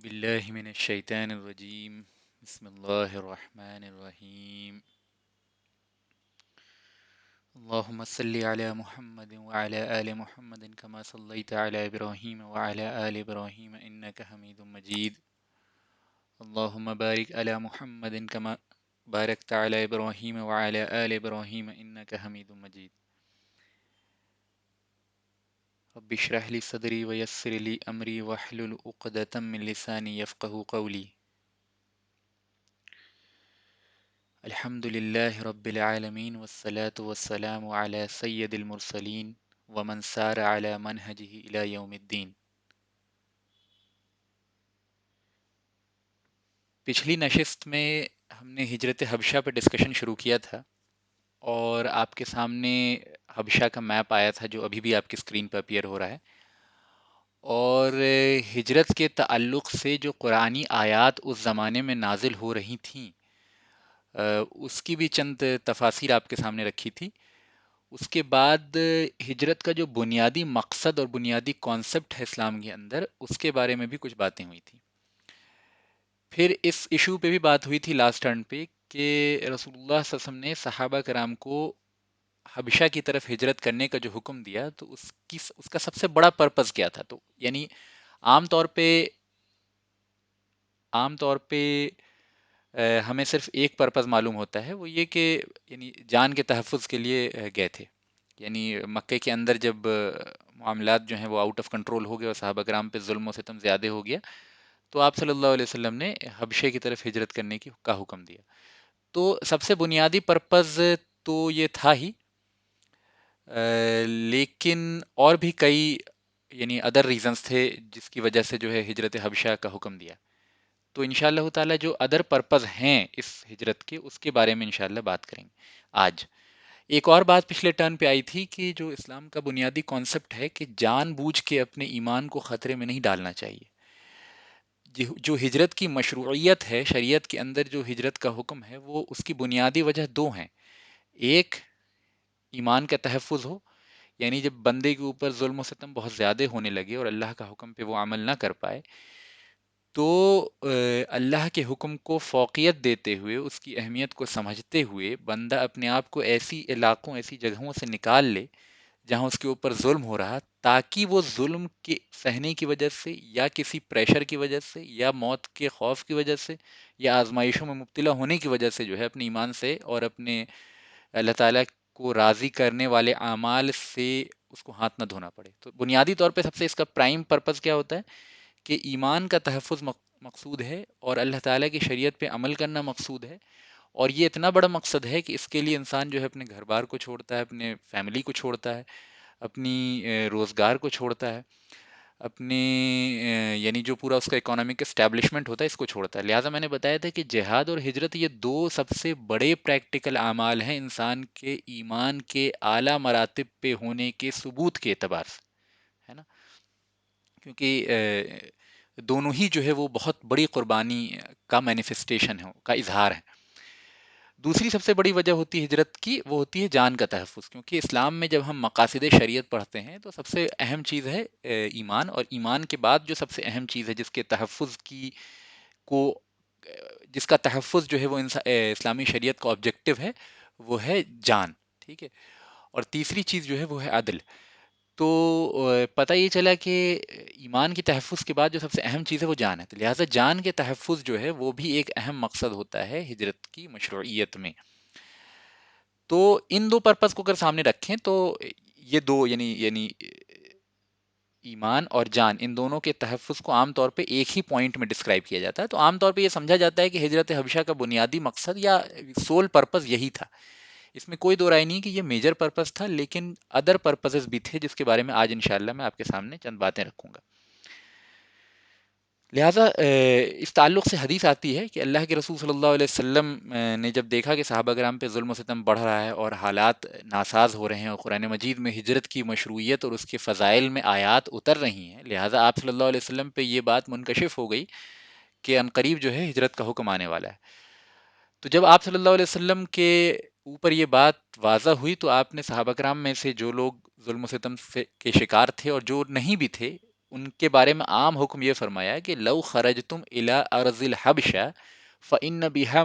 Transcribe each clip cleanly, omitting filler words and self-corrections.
بالله من الشيطان الرجيم. بسم الله الرحمن الرحيم. اللهم صل على محمد وعلى آل محمد كما صليت على إبراهيم وعلى آل إبراهيم إنك حميد مجيد. اللهم بارك على محمد كما باركت على إبراهيم وعلى آل إبراهيم إنك حميد مجيد. رب اشرح لي صدري ويسر لي أمري واحلل عقدة من لساني يفقه قولي. الحمد لله رب العالمين والصلاة والسلام على سید المرسلین ومن سار على منهجه إلى يوم الدین. پچھلی نشست میں ہم نے ہجرت حبشہ پہ ڈسکشن شروع کیا تھا اور آپ کے سامنے حبشہ کا میپ آیا تھا جو ابھی بھی آپ کی اسکرین پہ اپیئر ہو رہا ہے، اور ہجرت کے تعلق سے جو قرآنی آیات اس زمانے میں نازل ہو رہی تھیں اس کی بھی چند تفاسیر آپ کے سامنے رکھی تھی. اس کے بعد ہجرت کا جو بنیادی مقصد اور بنیادی کانسیپٹ ہے اسلام کے اندر، اس کے بارے میں بھی کچھ باتیں ہوئی تھیں. پھر اس ایشو پہ بھی بات ہوئی تھی لاسٹ ٹرن پہ کہ رسول اللہ صلی اللہ علیہ وسلم نے صحابہ کرام کو حبشہ کی طرف ہجرت کرنے کا جو حکم دیا تو اس کا سب سے بڑا پرپز کیا تھا. تو یعنی عام طور پہ عام طور پہ ہمیں صرف ایک پرپز معلوم ہوتا ہے، وہ یہ کہ یعنی جان کے تحفظ کے لیے گئے تھے. یعنی مکے کے اندر جب معاملات جو ہیں وہ آؤٹ آف کنٹرول ہو گئے اور صحابہ کرام پہ ظلم و ستم زیادہ ہو گیا، تو آپ صلی اللہ علیہ وسلم نے حبشے کی طرف ہجرت کرنے کا حکم دیا. تو سب سے بنیادی پرپز تو یہ تھا ہی، لیکن اور بھی کئی یعنی ادر ریزنز تھے جس کی وجہ سے جو ہے ہجرت حبشہ کا حکم دیا. تو انشاءاللہ تعالی جو ادر پرپز ہیں اس ہجرت کے، اس کے بارے میں انشاءاللہ بات کریں گے آج. ایک اور بات پچھلے ٹرن پہ آئی تھی کہ جو اسلام کا بنیادی کانسیپٹ ہے کہ جان بوجھ کے اپنے ایمان کو خطرے میں نہیں ڈالنا چاہیے. جو ہجرت کی مشروعیت ہے شریعت کے اندر، جو ہجرت کا حکم ہے، وہ اس کی بنیادی وجہ دو ہیں. ایک، ایمان کا تحفظ ہو، یعنی جب بندے کے اوپر ظلم و ستم بہت زیادہ ہونے لگے اور اللہ کا حکم پہ وہ عمل نہ کر پائے، تو اللہ کے حکم کو فوقیت دیتے ہوئے، اس کی اہمیت کو سمجھتے ہوئے بندہ اپنے آپ کو ایسی علاقوں، ایسی جگہوں سے نکال لے جہاں اس کے اوپر ظلم ہو رہا، تاکہ وہ ظلم کے سہنے کی وجہ سے یا کسی پریشر کی وجہ سے یا موت کے خوف کی وجہ سے یا آزمائشوں میں مبتلا ہونے کی وجہ سے جو ہے اپنے ایمان سے اور اپنے اللہ تعالیٰ کو راضی کرنے والے اعمال سے اس کو ہاتھ نہ دھونا پڑے. تو بنیادی طور پہ سب سے اس کا پرائم پرپز کیا ہوتا ہے کہ ایمان کا تحفظ مقصود ہے اور اللہ تعالیٰ کی شریعت پہ عمل کرنا مقصود ہے. اور یہ اتنا بڑا مقصد ہے کہ اس کے لیے انسان جو ہے اپنے گھر بار کو چھوڑتا ہے، اپنے فیملی کو چھوڑتا ہے، اپنی روزگار کو چھوڑتا ہے، اپنے یعنی جو پورا اس کا اکانومک اسٹیبلشمنٹ ہوتا ہے اس کو چھوڑتا ہے. لہٰذا میں نے بتایا تھا کہ جہاد اور ہجرت یہ دو سب سے بڑے پریکٹیکل اعمال ہیں انسان کے ایمان کے اعلیٰ مراتب پہ ہونے کے ثبوت کے اعتبار سے، ہے نا. کیونکہ دونوں ہی جو ہے وہ بہت بڑی قربانی کا مینیفیسٹیشن ہے، کا اظہار ہے. دوسری سب سے بڑی وجہ ہوتی ہے ہجرت کی، وہ ہوتی ہے جان کا تحفظ. کیونکہ اسلام میں جب ہم مقاصد شریعت پڑھتے ہیں تو سب سے اہم چیز ہے ایمان، اور ایمان کے بعد جو سب سے اہم چیز ہے جس کے تحفظ کو جس کا تحفظ جو ہے وہ اسلامی شریعت کا آبجیکٹو ہے، وہ ہے جان. ٹھیک ہے. اور تیسری چیز جو ہے وہ ہے عدل. تو پتہ یہ چلا کہ ایمان کی تحفظ کے بعد جو سب سے اہم چیز ہے وہ جان ہے. تو لہٰذا جان کے تحفظ جو ہے وہ بھی ایک اہم مقصد ہوتا ہے ہجرت کی مشروعیت میں. تو ان دو پرپز کو اگر سامنے رکھیں تو یہ دو یعنی ایمان اور جان، ان دونوں کے تحفظ کو عام طور پہ ایک ہی پوائنٹ میں ڈسکرائب کیا جاتا ہے. تو عام طور پہ یہ سمجھا جاتا ہے کہ ہجرت حبشہ کا بنیادی مقصد یا سول پرپز یہی تھا. اس میں کوئی دو رائے نہیں کہ یہ میجر پرپز تھا، لیکن ادر پرپزز بھی تھے جس کے بارے میں آج انشاءاللہ میں آپ کے سامنے چند باتیں رکھوں گا. لہٰذا اس تعلق سے حدیث آتی ہے کہ اللہ کے رسول صلی اللہ علیہ وسلم نے جب دیکھا کہ صحابہ کرام پہ ظلم و ستم بڑھ رہا ہے اور حالات ناساز ہو رہے ہیں اور قرآن مجید میں ہجرت کی مشروعیت اور اس کے فضائل میں آیات اتر رہی ہیں، لہٰذا آپ صلی اللہ علیہ وسلم پہ یہ بات منکشف ہو گئی کہ عنقریب جو ہے ہجرت کا حکم آنے والا ہے. تو جب آپ صلی اللہ علیہ وسلم کے اوپر یہ بات واضح ہوئی تو آپ نے صحابہ کرام میں سے جو لوگ ظلم و ستم کے شکار تھے اور جو نہیں بھی تھے، ان کے بارے میں عام حکم یہ فرمایا کہ لو خرجتم الی ارض الحبشہ فإن بها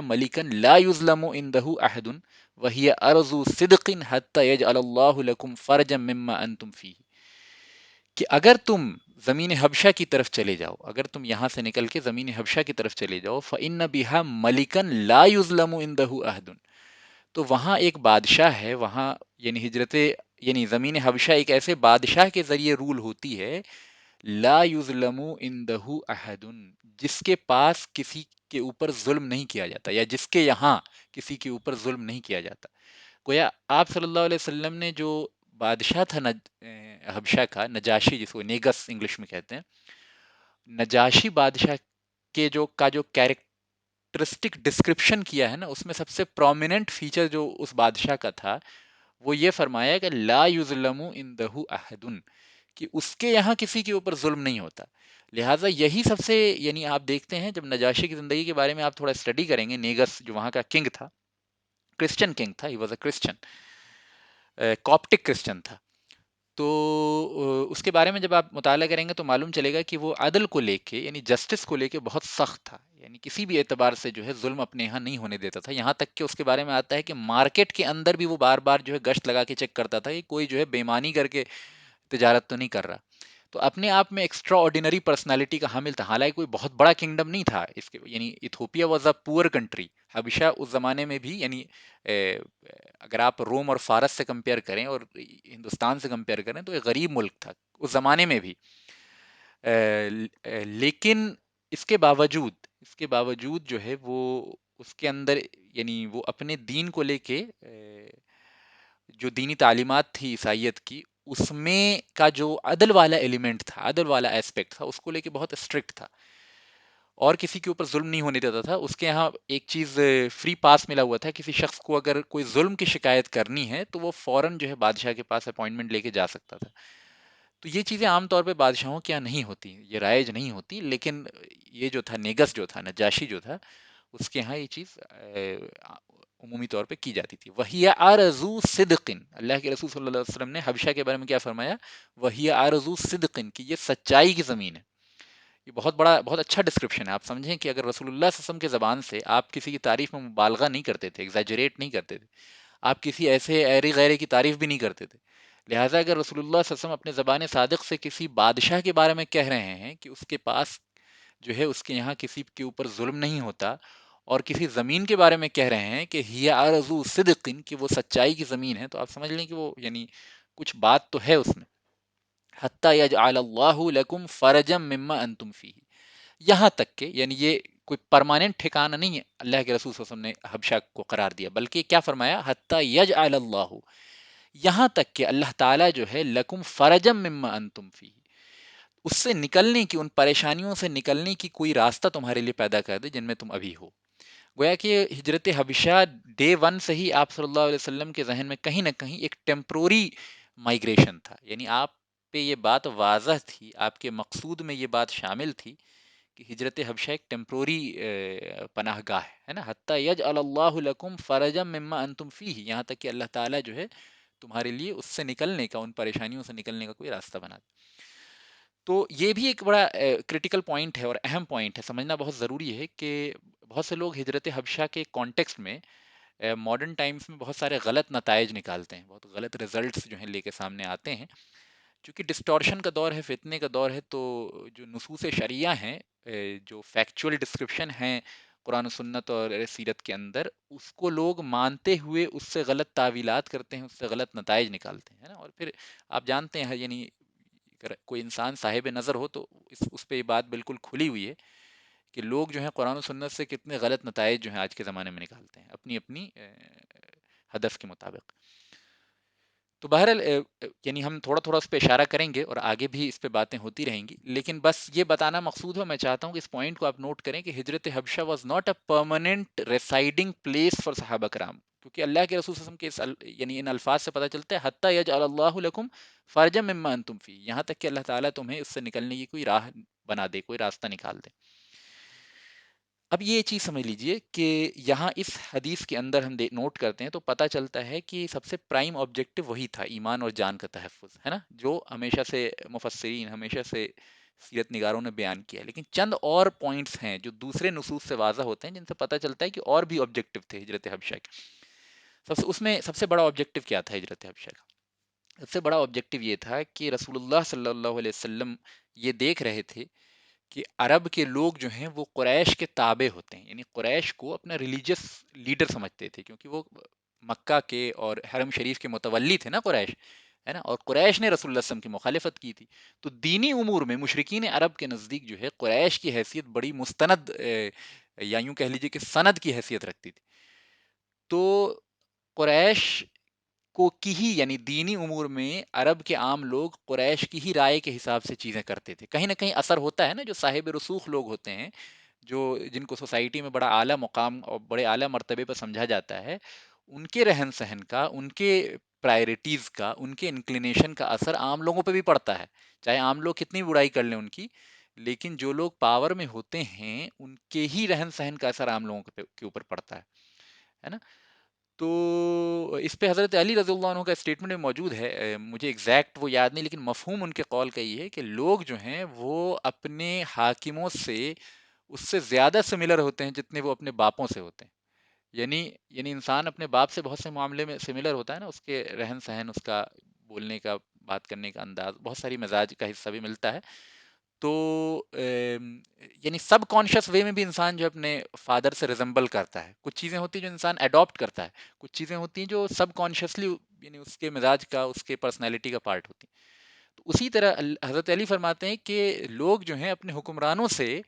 ملکن لا يظلم عنده احد وهي ارض صدق حتى يجعل الله لكم فرجا مما انتم فيه، کہ اگر تم زمین حبشہ کی طرف چلے جاؤ، اگر تم یہاں سے نکل کے زمین حبشہ کی طرف چلے جاؤ، فإن بها ملکن لا يظلم عنده احد، تو وہاں ایک بادشاہ ہے، وہاں یعنی یعنی زمین حبشہ ایک ایسے بادشاہ کے ذریعے رول ہوتی ہے، لا یظلم عنده احد، جس کے پاس کسی کے اوپر ظلم نہیں کیا جاتا، یا جس کے یہاں کسی کے اوپر ظلم نہیں کیا جاتا۔ گویا آپ صلی اللہ علیہ وسلم نے جو بادشاہ تھا حبشہ کا، نجاشی جس کو نیگس انگلش میں کہتے ہیں، نجاشی بادشاہ جو کیریکٹرسٹک ڈسکرپشن کیا ہے نا، اس میں سب سے پرومیننٹ فیچر جو اس بادشاہ کا تھا وہ یہ فرمایا کہ لا یظلم عنده احد، کہ اس کے یہاں کسی کے اوپر ظلم نہیں ہوتا۔ لہٰذا یہی سب سے، یعنی آپ دیکھتے ہیں جب نجاشی کی زندگی کے بارے میں آپ تھوڑا اسٹڈی کریں گے، نیگس جو وہاں کا کنگ تھا، کرسچن کنگ تھا، he was a Christian, Coptic Christian تھا، تو اس کے بارے میں جب آپ مطالعہ کریں گے تو معلوم چلے گا کہ وہ عدل کو لے کے، یعنی جسٹس کو لے کے بہت سخت تھا، یعنی کسی بھی اعتبار سے جو ہے ظلم اپنے یہاں نہیں ہونے دیتا تھا، یہاں تک کہ اس کے بارے میں آتا ہے کہ مارکیٹ کے اندر بھی وہ بار بار جو ہے گشت لگا کے چیک کرتا تھا کہ کوئی جو ہے بےمانی کر کے تجارت تو نہیں کر رہا۔ تو اپنے آپ میں ایکسٹرا آرڈینری پرسنالٹی کا حامل تھا، حالانکہ کوئی بہت بڑا کنگڈم نہیں تھا اس کے، یعنی ایتھوپیا واز اے پور کنٹری، حبشہ اس زمانے میں بھی، یعنی اگر آپ روم اور فارس سے کمپیئر کریں اور ہندوستان سے کمپیئر کریں تو ایک غریب ملک تھا اس زمانے میں بھی، لیکن اس کے باوجود جو ہے وہ اس کے اندر، یعنی وہ اپنے دین کو لے کے جو دینی تعلیمات تھی عیسائیت کی، اس میں کا جو عدل والا ایلیمنٹ تھا، عدل والا ایسپیکٹ تھا، اس کو لے کے بہت اسٹرکٹ تھا اور کسی کے اوپر ظلم نہیں ہونے دیتا تھا۔ اس کے یہاں ایک چیز فری پاس ملا ہوا تھا، کسی شخص کو اگر کوئی ظلم کی شکایت کرنی ہے تو وہ فوراً جو ہے بادشاہ کے پاس اپوائنٹمنٹ لے کے جا سکتا تھا۔ تو یہ چیزیں عام طور پہ بادشاہوں کے یہاں نہیں ہوتی، یہ رائج نہیں ہوتی، لیکن یہ جو تھا نیگس جو تھا، نجاشی جو تھا، اس کے یہاں یہ چیز عمومی طور پہ کی جاتی تھی۔ وہی آرزو صدقن، اللہ کے رسول صلی اللہ علیہ وسلم نے حبشہ کے بارے میں کیا فرمایا؟ وہی آرزو صدقن، کہ یہ سچائی کی زمین ہے۔ یہ بہت اچھا ڈسکرپشن ہے۔ آپ سمجھیں کہ اگر رسول اللہ صلی اللہ علیہ وسلم کے زبان سے آپ کسی کی تعریف میں مبالغہ نہیں کرتے تھے، ایگزیجریٹ نہیں کرتے تھے، آپ کسی ایسے ایرے غیرے کی تعریف بھی نہیں کرتے تھے، لہٰذا اگر رسول اللہ صلی اللہ علیہ وسلم اپنے زبان صادق سے کسی بادشاہ کے بارے میں کہہ رہے ہیں کہ اس کے پاس جو ہے اس کے یہاں کسی کے اوپر ظلم نہیں ہوتا، اور کسی زمین کے بارے میں کہہ رہے ہیں کہ ہی ارزو صدقن، کہ وہ سچائی کی زمین ہے، تو آپ سمجھ لیں کہ وہ یعنی کچھ بات تو ہے اس میں۔ حتی یجعل اللہ لکم فرجا مما انتم فیہ، یہاں تک کہ، یعنی یہ کوئی پرماننٹ ٹھکانہ نہیں ہے اللہ کے رسول صلی اللہ علیہ وسلم نے حبشہ کو قرار دیا، بلکہ کیا فرمایا؟ حتی یجعل اللہ، یہاں تک کہ اللہ تعالیٰ جو ہے لکم فرجم مما انتم فیہ، اس سے نکلنے کی، ان پریشانیوں سے نکلنے کی کوئی راستہ تمہارے لیے پیدا کر دے جن میں تم ابھی ہو۔ گویا کہ ہجرت حبشہ ڈے ون سے ہی آپ صلی اللہ علیہ وسلم کے ذہن میں کہیں نہ کہیں ایک ٹیمپروری مائگریشن تھا، یعنی آپ پہ یہ بات واضح تھی، آپ کے مقصود میں یہ بات شامل تھی کہ ہجرت حبشہ ایک ٹیمپروری پناہ گاہ ہے نا، حتی یجعل اللہ لکم فرجا مما انتم فیہ، یہاں تک کہ اللہ تعالیٰ جو ہے تمہارے لیے اس سے نکلنے کا، ان پریشانیوں سے نکلنے کا کوئی راستہ بنا دے۔ تو یہ بھی ایک بڑا کریٹیکل پوائنٹ ہے اور اہم پوائنٹ ہے، سمجھنا بہت ضروری ہے کہ بہت سے لوگ ہجرت حبشہ کے کانٹیکسٹ میں ماڈرن ٹائمز میں بہت سارے غلط نتائج نکالتے ہیں، بہت غلط ریزلٹس جو ہیں لے کے سامنے آتے ہیں، چونکہ ڈسٹورشن کا دور ہے، فتنے کا دور ہے، تو جو نصوص شرعیہ ہیں، جو فیکچول ڈسکرپشن ہیں قرآن و سنت اور سیرت کے اندر، اس کو لوگ مانتے ہوئے اس سے غلط تعویلات کرتے ہیں، اس سے غلط نتائج نکالتے ہیں نا، اور پھر آپ جانتے ہیں، یعنی اگر کوئی انسان صاحب نظر ہو تو اس پہ یہ بات بالکل کھلی ہوئی ہے کہ لوگ جو ہیں قرآن و سنت سے کتنے غلط نتائج جو ہیں آج کے زمانے میں نکالتے ہیں اپنی اپنی ہدف کے مطابق۔ تو بہرحال یعنی ہم تھوڑا تھوڑا اس پہ اشارہ کریں گے اور آگے بھی اس پہ باتیں ہوتی رہیں گی، لیکن بس یہ بتانا مقصود ہے، میں چاہتا ہوں کہ اس پوائنٹ کو آپ نوٹ کریں کہ ہجرت حبشہ was not a permanent residing place for صحابہ کرام، کیونکہ اللہ کے رسول صلی اللہ علیہ وسلم کے یعنی ان الفاظ سے پتہ چلتا ہے حتی یجعل اللہ لکم فرجا مما انتم فی، یہاں تک کہ اللہ تعالیٰ تمہیں اس سے نکلنے کی کوئی راہ بنا دے، کوئی راستہ نکال دے۔ اب یہ چیز سمجھ لیجئے کہ یہاں اس حدیث کے اندر ہم نوٹ کرتے ہیں تو پتہ چلتا ہے کہ سب سے پرائم آبجیکٹو وہی تھا، ایمان اور جان کا تحفظ، ہے نا، جو ہمیشہ سے مفسرین، ہمیشہ سے سیرت نگاروں نے بیان کیا ہے۔ لیکن چند اور پوائنٹس ہیں جو دوسرے نصوص سے واضح ہوتے ہیں، جن سے پتہ چلتا ہے کہ اور بھی آبجیکٹو تھے ہجرت حبشہ کے۔ اس میں سب سے بڑا آبجیکٹو کیا تھا ہجرت حبشہ کا؟ سب سے بڑا آبجیکٹو یہ تھا کہ رسول اللہ صلی اللہ علیہ وسلم یہ دیکھ رہے تھے کہ عرب کے لوگ جو ہیں وہ قریش کے تابع ہوتے ہیں، یعنی قریش کو اپنا ریلیجس لیڈر سمجھتے تھے، کیونکہ وہ مکہ کے اور حرم شریف کے متولی تھے نا قریش، ہے نا، اور قریش نے رسول اللہ صلی اللہ علیہ وسلم کی مخالفت کی تھی۔ تو دینی امور میں مشرکین عرب کے نزدیک جو ہے قریش کی حیثیت بڑی مستند، یا یوں کہہ لیجیے کہ سند کی حیثیت رکھتی تھی۔ تو قریش کو کی ہی، یعنی دینی امور میں عرب کے عام لوگ قریش کی ہی رائے کے حساب سے چیزیں کرتے تھے۔ کہیں نہ کہیں اثر ہوتا ہے نا، جو صاحب رسوخ لوگ ہوتے ہیں، جو جن کو سوسائٹی میں بڑا اعلیٰ مقام اور بڑے اعلیٰ مرتبے پر سمجھا جاتا ہے، ان کے رہن سہن کا، ان کے پرائرٹیز کا، ان کے انکلینیشن کا اثر عام لوگوں پہ بھی پڑتا ہے، چاہے عام لوگ کتنی برائی کر لیں ان کی، لیکن جو لوگ پاور میں ہوتے ہیں ان کے ہی رہن سہن کا اثر عام لوگوں کے اوپر پڑتا ہے نا۔ تو اس پہ حضرت علی رضی اللہ عنہ کا اسٹیٹمنٹ میں موجود ہے، مجھے ایگزیکٹ وہ یاد نہیں، لیکن مفہوم ان کے قول کا یہ ہے کہ لوگ جو ہیں وہ اپنے حاکموں سے اس سے زیادہ سملر ہوتے ہیں جتنے وہ اپنے باپوں سے ہوتے ہیں۔ یعنی انسان اپنے باپ سے بہت سے معاملے میں سملر ہوتا ہے نا، اس کے رہن سہن، اس کا بولنے کا، بات کرنے کا انداز، بہت ساری مزاج کا حصہ بھی ملتا ہے۔ تو یعنی سب کانشیس وے میں بھی انسان جو اپنے فادر سے ریزمبل کرتا ہے، کچھ چیزیں ہوتی ہیں جو انسان اڈاپٹ کرتا ہے، کچھ چیزیں ہوتی ہیں جو سب کانشیسلی یعنی اس کے مزاج کا، اس کے پرسنالٹی کا پارٹ ہوتی ہیں۔ تو اسی طرح حضرت علی فرماتے ہیں کہ لوگ جو ہیں اپنے حکمرانوں سے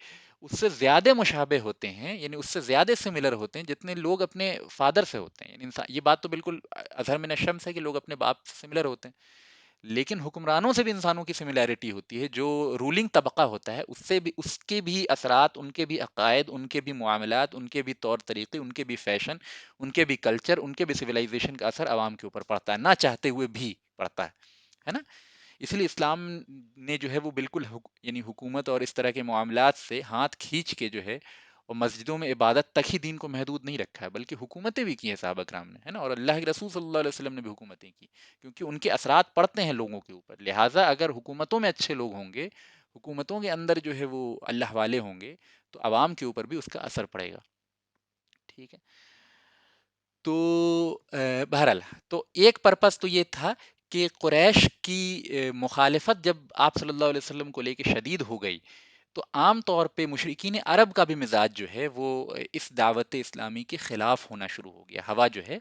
اس سے زیادہ مشابہ ہوتے ہیں، یعنی اس سے زیادہ سملر ہوتے ہیں جتنے لوگ اپنے فادر سے ہوتے ہیں، یعنی انسان، یہ بات تو بالکل اظہر من الشمس ہے کہ لوگ اپنے باپ سے سملر ہوتے ہیں، لیکن حکمرانوں سے بھی انسانوں کی سملیرٹی ہوتی ہے، جو رولنگ طبقہ ہوتا ہے اس سے بھی، اس کے بھی اثرات، ان کے بھی عقائد، ان کے بھی معاملات، ان کے بھی طور طریقے، ان کے بھی فیشن، ان کے بھی کلچر، ان کے بھی سویلائزیشن کا اثر عوام کے اوپر پڑتا ہے، نہ چاہتے ہوئے بھی پڑتا ہے نا۔ اس لیے اسلام نے جو ہے وہ بالکل یعنی حکومت اور اس طرح کے معاملات سے ہاتھ کھینچ کے جو ہے اور مسجدوں میں عبادت تک ہی دین کو محدود نہیں رکھا ہے، بلکہ حکومتیں بھی کی ہیں صحابہ کرام نے، ہے نا، اور اللہ کے رسول صلی اللہ علیہ وسلم نے بھی حکومتیں کی، کیونکہ ان کے اثرات پڑتے ہیں لوگوں کے اوپر۔ لہٰذا اگر حکومتوں میں اچھے لوگ ہوں گے، حکومتوں کے اندر جو ہے وہ اللہ والے ہوں گے، تو عوام کے اوپر بھی اس کا اثر پڑے گا، ٹھیک ہے۔ تو بہرحال، تو ایک پرپس تو یہ تھا کہ قریش کی مخالفت جب آپ صلی اللہ علیہ وسلم کو لے کے شدید ہو گئی، تو عام طور پہ مشرکین عرب کا بھی مزاج جو ہے وہ اس دعوت اسلامی کے خلاف ہونا شروع ہو گیا۔ ہوا جو ہے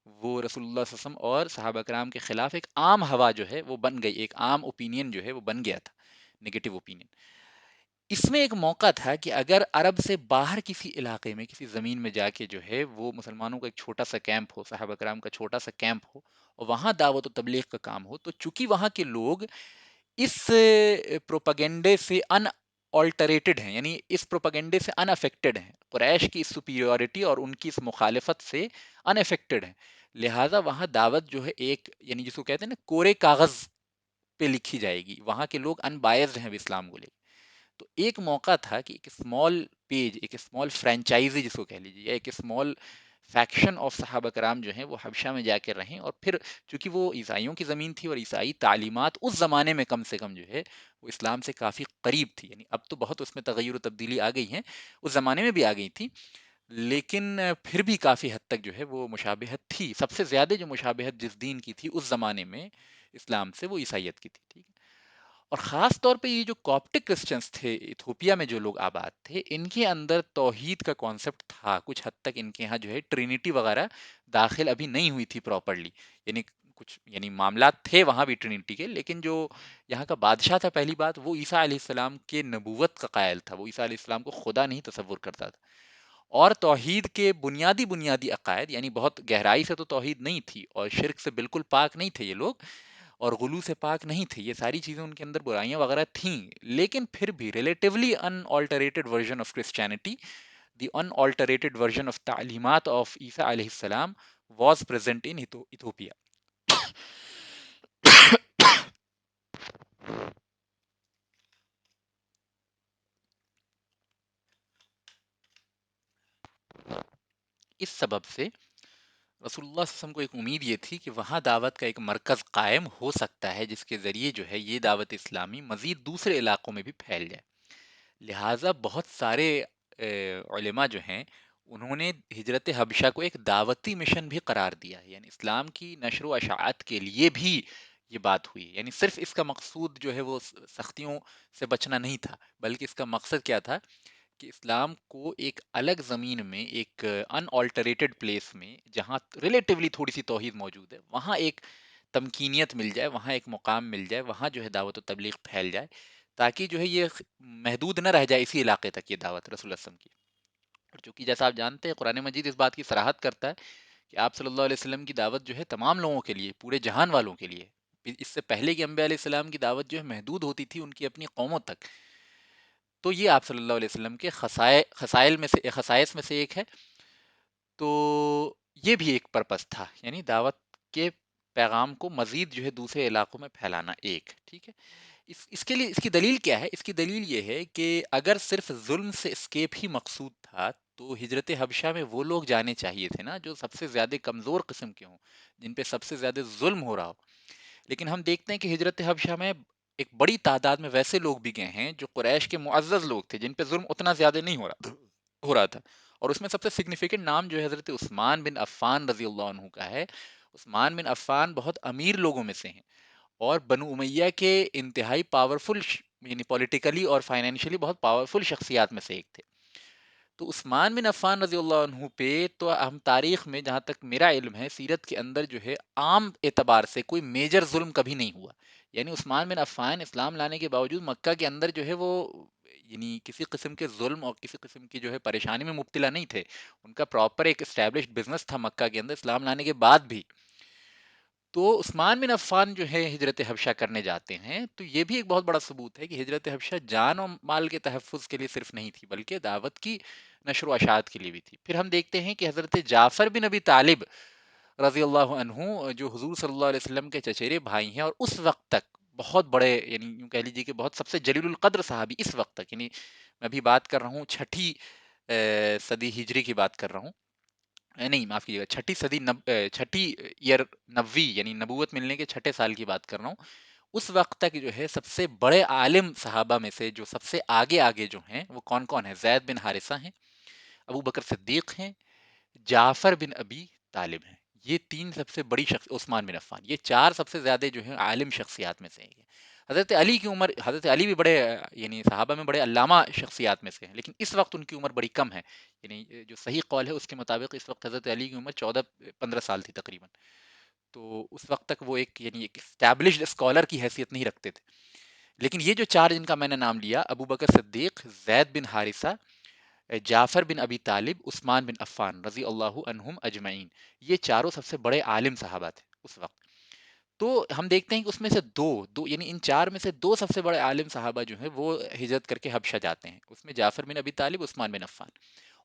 وہ رسول اللہ صلی اللہ علیہ وسلم اور صحابہ کرام کے خلاف ایک عام ہوا جو ہے وہ بن گئی، ایک عام اوپینین جو ہے وہ بن گیا تھا، نگیٹو اوپینین۔ اس میں ایک موقع تھا کہ اگر عرب سے باہر کسی علاقے میں، کسی زمین میں جا کے جو ہے وہ مسلمانوں کا ایک چھوٹا سا کیمپ ہو، صحابہ کرام کا چھوٹا سا کیمپ ہو، اور وہاں دعوت و تبلیغ کا کام ہو، تو چونکہ وہاں کے لوگ اس پروپیگنڈے سے ان آلٹریٹڈ ہیں، یعنی اس پروپیگنڈے سے ان افیکٹڈ ہیں، قریش کی سپیریورٹی اور ان کی اس مخالفت سے ان افیکٹڈ ہیں، لہٰذا وہاں دعوت جو ہے ایک، یعنی جس کو کہتے ہیں نا کورے کاغذ پہ لکھی جائے گی، وہاں کے لوگ ان بائزڈ ہیں اسلام کو لے کے۔ تو ایک موقع تھا کہ ایک اسمال پیج، ایک اسمال فرینچائزی جس کو کہہ لیجیے، یا ایک اسمال فیکشن آف صحابہ کرام جو ہیں وہ حبشہ میں جا کے رہیں، اور پھر چونکہ وہ عیسائیوں کی زمین تھی اور عیسائی تعلیمات اس زمانے میں کم سے کم جو ہے وہ اسلام سے کافی قریب تھی، یعنی اب تو بہت اس میں تغیر و تبدیلی آ گئی ہیں، اس زمانے میں بھی آ گئی تھی، لیکن پھر بھی کافی حد تک جو ہے وہ مشابہت تھی۔ سب سے زیادہ جو مشابہت جس دین کی تھی اس زمانے میں اسلام سے، وہ عیسائیت کی تھی، ٹھیک ہے۔ اور خاص طور پہ یہ جو کاپٹک کرسچنس تھے ایتھوپیا میں، جو لوگ آباد تھے، ان کے اندر توحید کا کانسیپٹ تھا، کچھ حد تک ان کے ہاں جو ہے ٹرینیٹی وغیرہ داخل ابھی نہیں ہوئی تھی پراپرلی، یعنی کچھ یعنی معاملات تھے وہاں بھی ٹرینیٹی کے، لیکن جو یہاں کا بادشاہ تھا، پہلی بات وہ عیسیٰ علیہ السلام کے نبوت کا قائل تھا، وہ عیسیٰ علیہ السلام کو خدا نہیں تصور کرتا تھا، اور توحید کے بنیادی بنیادی عقائد، یعنی بہت گہرائی سے تو توحید نہیں تھی، اور شرک سے بالکل پاک نہیں تھے یہ لوگ، اور غلو سے پاک نہیں تھے، یہ ساری چیزیں ان کے اندر برائیاں وغیرہ تھیں، لیکن پھر بھی relatively unaltered version of Christianity, the unaltered version of تعلیمات آف عیسیٰ علیہ السلام واز پریزنٹ ان ایتھوپیا۔ اس سبب سے رسول اللہ صلی اللہ علیہ وسلم کو ایک امید یہ تھی کہ وہاں دعوت کا ایک مرکز قائم ہو سکتا ہے جس کے ذریعے جو ہے یہ دعوت اسلامی مزید دوسرے علاقوں میں بھی پھیل جائے. لہٰذا بہت سارے علماء جو ہیں انہوں نے ہجرت حبشہ کو ایک دعوتی مشن بھی قرار دیا ہے، یعنی اسلام کی نشر و اشاعت کے لیے بھی یہ بات ہوئی. یعنی صرف اس کا مقصود جو ہے وہ سختیوں سے بچنا نہیں تھا، بلکہ اس کا مقصد کیا تھا کہ اسلام کو ایک الگ زمین میں، ایک ان آلٹریٹڈ پلیس میں جہاں ریلیٹیولی تھوڑی سی توحید موجود ہے، وہاں ایک تمکینیت مل جائے، وہاں ایک مقام مل جائے، وہاں جو ہے دعوت و تبلیغ پھیل جائے، تاکہ جو ہے یہ محدود نہ رہ جائے اسی علاقے تک یہ دعوت رسول اللہ صلی اللہ علیہ وسلم کی. اور چونکہ جیسا آپ جانتے ہیں قرآن مجید اس بات کی صراحت کرتا ہے کہ آپ صلی اللہ علیہ وسلم کی دعوت جو ہے تمام لوگوں کے لیے، پورے جہان والوں کے لیے. اس سے پہلے کے انبیاء علیہ السلام کی دعوت جو ہے محدود ہوتی تھی ان کی اپنی قوموں تک. تو یہ آپ صلی اللہ علیہ وسلم کے خصائل میں سے، خصائص میں سے ایک ہے. تو یہ بھی ایک پرپس تھا، یعنی دعوت کے پیغام کو مزید جو ہے دوسرے علاقوں میں پھیلانا. ایک ٹھیک ہے. اس کے لیے اس کی دلیل کیا ہے؟ اس کی دلیل یہ ہے کہ اگر صرف ظلم سے اسکیپ ہی مقصود تھا تو ہجرت حبشہ میں وہ لوگ جانے چاہیے تھے نا جو سب سے زیادہ کمزور قسم کے ہوں، جن پہ سب سے زیادہ ظلم ہو رہا ہو. لیکن ہم دیکھتے ہیں کہ ہجرت حبشہ میں ایک بڑی تعداد میں ویسے لوگ بھی گئے ہیں جو قریش کے معزز لوگ تھے، جن پہ ظلم اتنا زیادہ نہیں ہو رہا تھا. اور اس میں سب سے سگنیفیکنٹ نام جو ہے حضرت عثمان بن عفان رضی اللہ عنہ کا ہے. عثمان بن عفان بہت امیر لوگوں میں سے ہیں اور بنو امیہ کے انتہائی پاورفل، یعنی پولیٹیکلی اور فائنینشلی بہت پاورفل شخصیات میں سے ایک تھے. تو عثمان بن عفان رضی اللہ عنہ پہ تو ہم تاریخ میں، جہاں تک میرا علم ہے، سیرت کے اندر جو ہے عام اعتبار سے کوئی میجر ظلم کبھی نہیں ہوا. یعنی عثمان بن عفان اسلام لانے کے باوجود مکہ کے اندر جو ہے وہ یعنی کسی قسم کے ظلم اور کسی قسم کی جو ہے پریشانی میں مبتلا نہیں تھے. ان کا پراپر ایک اسٹیبلشڈ بزنس تھا مکہ کے اندر اسلام لانے کے بعد بھی. تو عثمان بن عفان جو ہے ہجرت حبشہ کرنے جاتے ہیں تو یہ بھی ایک بہت بڑا ثبوت ہے کہ ہجرت حبشہ جان و مال کے تحفظ کے لیے صرف نہیں تھی بلکہ دعوت کی نشر و اشاعت کے لیے بھی تھی. پھر ہم دیکھتے ہیں کہ حضرت جعفر بن ابی طالب رضی اللہ عنہ جو حضور صلی اللہ علیہ وسلم کے چچیرے بھائی ہیں اور اس وقت تک بہت بڑے، یعنی یوں کہہ لیجیے کہ بہت سب سے جلیل القدر صحابی اس وقت تک، یعنی میں ابھی بات کر رہا ہوں چھٹی صدی ہجری کی بات کر رہا ہوں، نہیں معاف کیجیے گا، چھٹی صدی چھٹی ایئر نبوی، یعنی نبوت ملنے کے چھٹے سال کی بات کر رہا ہوں. اس وقت تک جو ہے سب سے بڑے عالم صحابہ میں سے جو سب سے آگے آگے جو ہیں وہ کون کون ہیں؟ زید بن حارثہ ہیں، ابو بکر صدیق ہیں، جعفر بن ابی طالب ہیں. یہ تین سب سے بڑی عثمان بن عفان، یہ چار سب سے زیادہ جو ہیں عالم شخصیات میں سے ہیں. حضرت علی کی عمر، حضرت علی بھی بڑے یعنی صحابہ میں بڑے علامہ شخصیات میں سے ہیں، لیکن اس وقت ان کی عمر بڑی کم ہے. یعنی جو صحیح قول ہے اس کے مطابق اس وقت حضرت علی کی عمر 14-15 سال تھی تقریباً. تو اس وقت تک وہ ایک یعنی ایک اسٹیبلشڈ اسکالر کی حیثیت نہیں رکھتے تھے. لیکن یہ جو چار جن کا میں نے نام لیا، ابو بکر صدیق، زید بن حارثہ، جعفر بن ابی طالب، عثمان بن عفان رضی اللہ عنہم اجمعین، یہ چاروں سب سے بڑے عالم صحابہ تھے اس وقت. تو ہم دیکھتے ہیں کہ اس میں سے دو یعنی ان چار میں سے دو سب سے بڑے عالم صحابہ جو ہیں وہ ہجرت کر کے حبشہ جاتے ہیں. اس میں جعفر بن ابی طالب، عثمان بن عفان.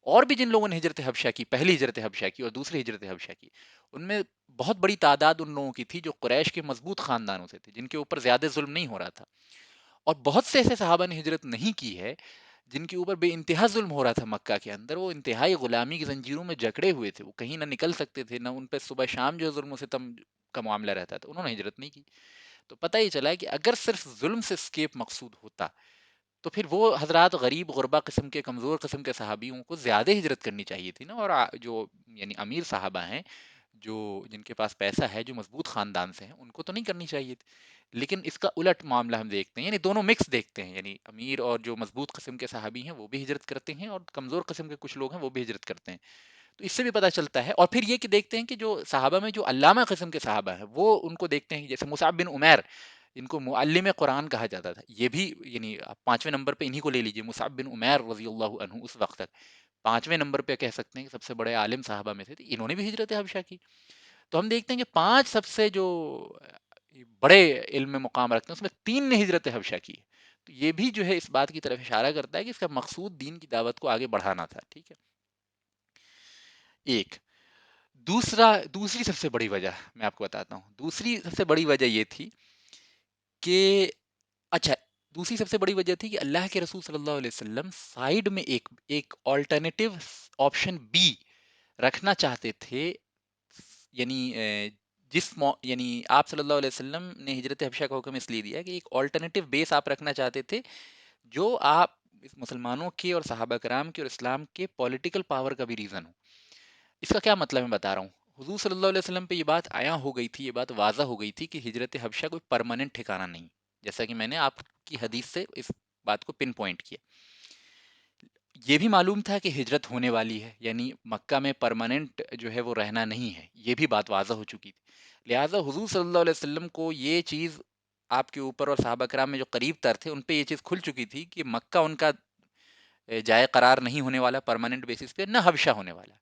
اور بھی جن لوگوں نے ہجرت حبشہ کی، پہلی ہجرت حبشہ کی اور دوسری ہجرت حبشہ کی، ان میں بہت بڑی تعداد ان لوگوں کی تھی جو قریش کے مضبوط خاندانوں سے تھے، جن کے اوپر زیادہ ظلم نہیں ہو رہا تھا. اور بہت سے ایسے صحابہ نے ہجرت نہیں کی ہے جن کے اوپر بے انتہا ظلم ہو رہا تھا مکہ کے اندر، وہ انتہائی غلامی کی زنجیروں میں جکڑے ہوئے تھے، وہ کہیں نہ نکل سکتے تھے، نہ ان پہ صبح شام جو ظلم و ستم کا معاملہ رہتا تھا. انہوں نے ہجرت نہیں کی. تو پتہ ہی چلا ہے کہ اگر صرف ظلم سے اسکیپ مقصود ہوتا تو پھر وہ حضرات غریب غربا قسم کے، کمزور قسم کے صحابیوں کو زیادہ ہجرت کرنی چاہیے تھی نا. اور جو یعنی امیر صحابہ ہیں، جو جن کے پاس پیسہ ہے، جو مضبوط خاندان سے ہیں، ان کو تو نہیں کرنی چاہیے تھی. لیکن اس کا الٹ معاملہ ہم دیکھتے ہیں، یعنی دونوں مکس دیکھتے ہیں، یعنی امیر اور جو مضبوط قسم کے صحابی ہیں وہ بھی ہجرت کرتے ہیں اور کمزور قسم کے کچھ لوگ ہیں وہ بھی ہجرت کرتے ہیں. تو اس سے بھی پتہ چلتا ہے. اور پھر یہ کہ دیکھتے ہیں کہ جو صحابہ میں جو علامہ قسم کے صحابہ ہیں وہ ان کو دیکھتے ہیں، جیسے مصعب بن عمیر، ان کو معلم قرآن کہا جاتا تھا. یہ بھی یعنی آپ 5ویں نمبر پہ انہی کو لے لیجئے، مصعب بن عمیر رضی اللہ عنہ اس وقت تک 5ویں نمبر پہ کہہ سکتے ہیں کہ سب سے بڑے عالم صحابہ میں تھے، انہوں نے بھی ہجرت حبشہ کی. تو ہم دیکھتے ہیں کہ 5 سب سے جو بڑے علم میں مقام رکھتے ہیں اس میں 3 نے ہجرت حبشہ کی. تو یہ بھی جو ہے اس بات کی طرف اشارہ کرتا ہے کہ اس کا مقصود دین کی دعوت کو آگے بڑھانا تھا. ٹھیک ہے. ایک دوسری سب سے بڑی وجہ میں آپ کو بتاتا ہوں. دوسری سب سے بڑی وجہ یہ تھی کہ اچھا، دوسری سب سے بڑی وجہ تھی کہ اللہ کے رسول صلی اللہ علیہ وسلم سائیڈ میں ایک آلٹرنیٹیو آپشن بی رکھنا چاہتے تھے، یعنی یعنی آپ صلی اللہ علیہ وسلم نے ہجرت حبشہ کا حکم اس لیے دیا کہ ایک آلٹرنیٹو بیس آپ رکھنا چاہتے تھے، جو آپ مسلمانوں کے اور صحابہ کرام کے اور اسلام کے پولیٹیکل پاور کا بھی ریزن ہو۔ اس کا کیا مطلب میں بتا رہا ہوں؟ حضور صلی اللہ علیہ وسلم پہ یہ بات آیا ہو گئی تھی، یہ بات واضح ہو گئی تھی کہ ہجرت حبشہ کوئی پرماننٹ ٹھکانہ نہیں، جیسا کہ میں نے آپ کی حدیث سے اس بات کو پن پوائنٹ کیا۔ یہ بھی معلوم تھا کہ ہجرت ہونے والی ہے، یعنی مکہ میں پرماننٹ جو ہے وہ رہنا نہیں ہے، یہ بھی بات واضح ہو چکی تھی۔ لہٰذا حضور صلی اللہ علیہ وسلم کو یہ چیز آپ کے اوپر اور صحابہ کرام میں جو قریب تر تھے ان پہ یہ چیز کھل چکی تھی کہ مکہ ان کا جائے قرار نہیں ہونے والا پرماننٹ بیسس پہ، نہ حبشہ ہونے والا۔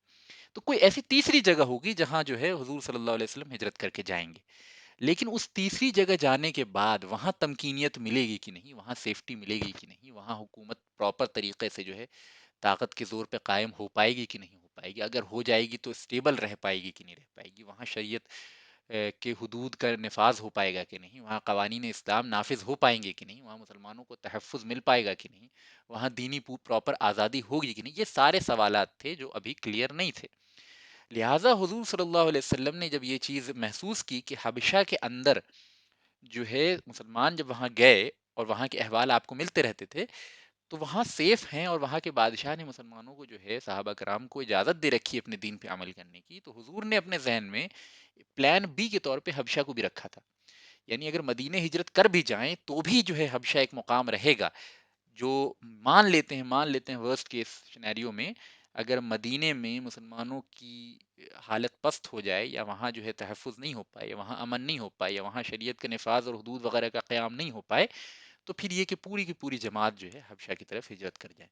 تو کوئی ایسی تیسری جگہ ہوگی جہاں جو ہے حضور صلی اللہ علیہ وسلم ہجرت کر کے جائیں گے، لیکن اس تیسری جگہ جانے کے بعد وہاں تمکینیت ملے گی کہ نہیں، وہاں سیفٹی ملے گی کہ نہیں، وہاں حکومت پراپر طریقے سے جو ہے طاقت کے زور پہ قائم ہو پائے گی کہ نہیں ہو پائے گی، اگر ہو جائے گی تو اسٹیبل رہ پائے گی کہ نہیں رہ پائے گی، وہاں شریعت کے حدود کا نفاذ ہو پائے گا کہ نہیں، وہاں قوانین اسلام نافذ ہو پائیں گے کہ نہیں، وہاں مسلمانوں کو تحفظ مل پائے گا کہ نہیں، وہاں دینی پراپر آزادی ہوگی کہ نہیں، یہ سارے سوالات تھے جو ابھی کلیئر نہیں تھے۔ لہٰذا حضور صلی اللہ علیہ وسلم نے جب یہ چیز محسوس کی کہ حبشہ کے اندر جو ہے مسلمان جب وہاں گئے اور وہاں کے احوال آپ کو ملتے رہتے تھے تو وہاں سیف ہیں، اور وہاں کے بادشاہ نے مسلمانوں کو جو ہے صحابہ کرام کو اجازت دے رکھی ہے اپنے دین پہ عمل کرنے کی، تو حضور نے اپنے ذہن میں پلان بی کے طور پہ حبشہ کو بھی رکھا تھا، یعنی اگر مدینہ ہجرت کر بھی جائیں تو بھی جو ہے حبشہ ایک مقام رہے گا، جو مان لیتے ہیں ورسٹ کیس سینیریو میں اگر مدینے میں مسلمانوں کی حالت پست ہو جائے، یا وہاں جو ہے تحفظ نہیں ہو پائے، یا وہاں امن نہیں ہو پائے، یا وہاں شریعت کے نفاذ اور حدود وغیرہ کا قیام نہیں ہو پائے، تو پھر یہ کہ پوری کی پوری جماعت جو ہے حبشہ کی طرف ہجرت کر جائے۔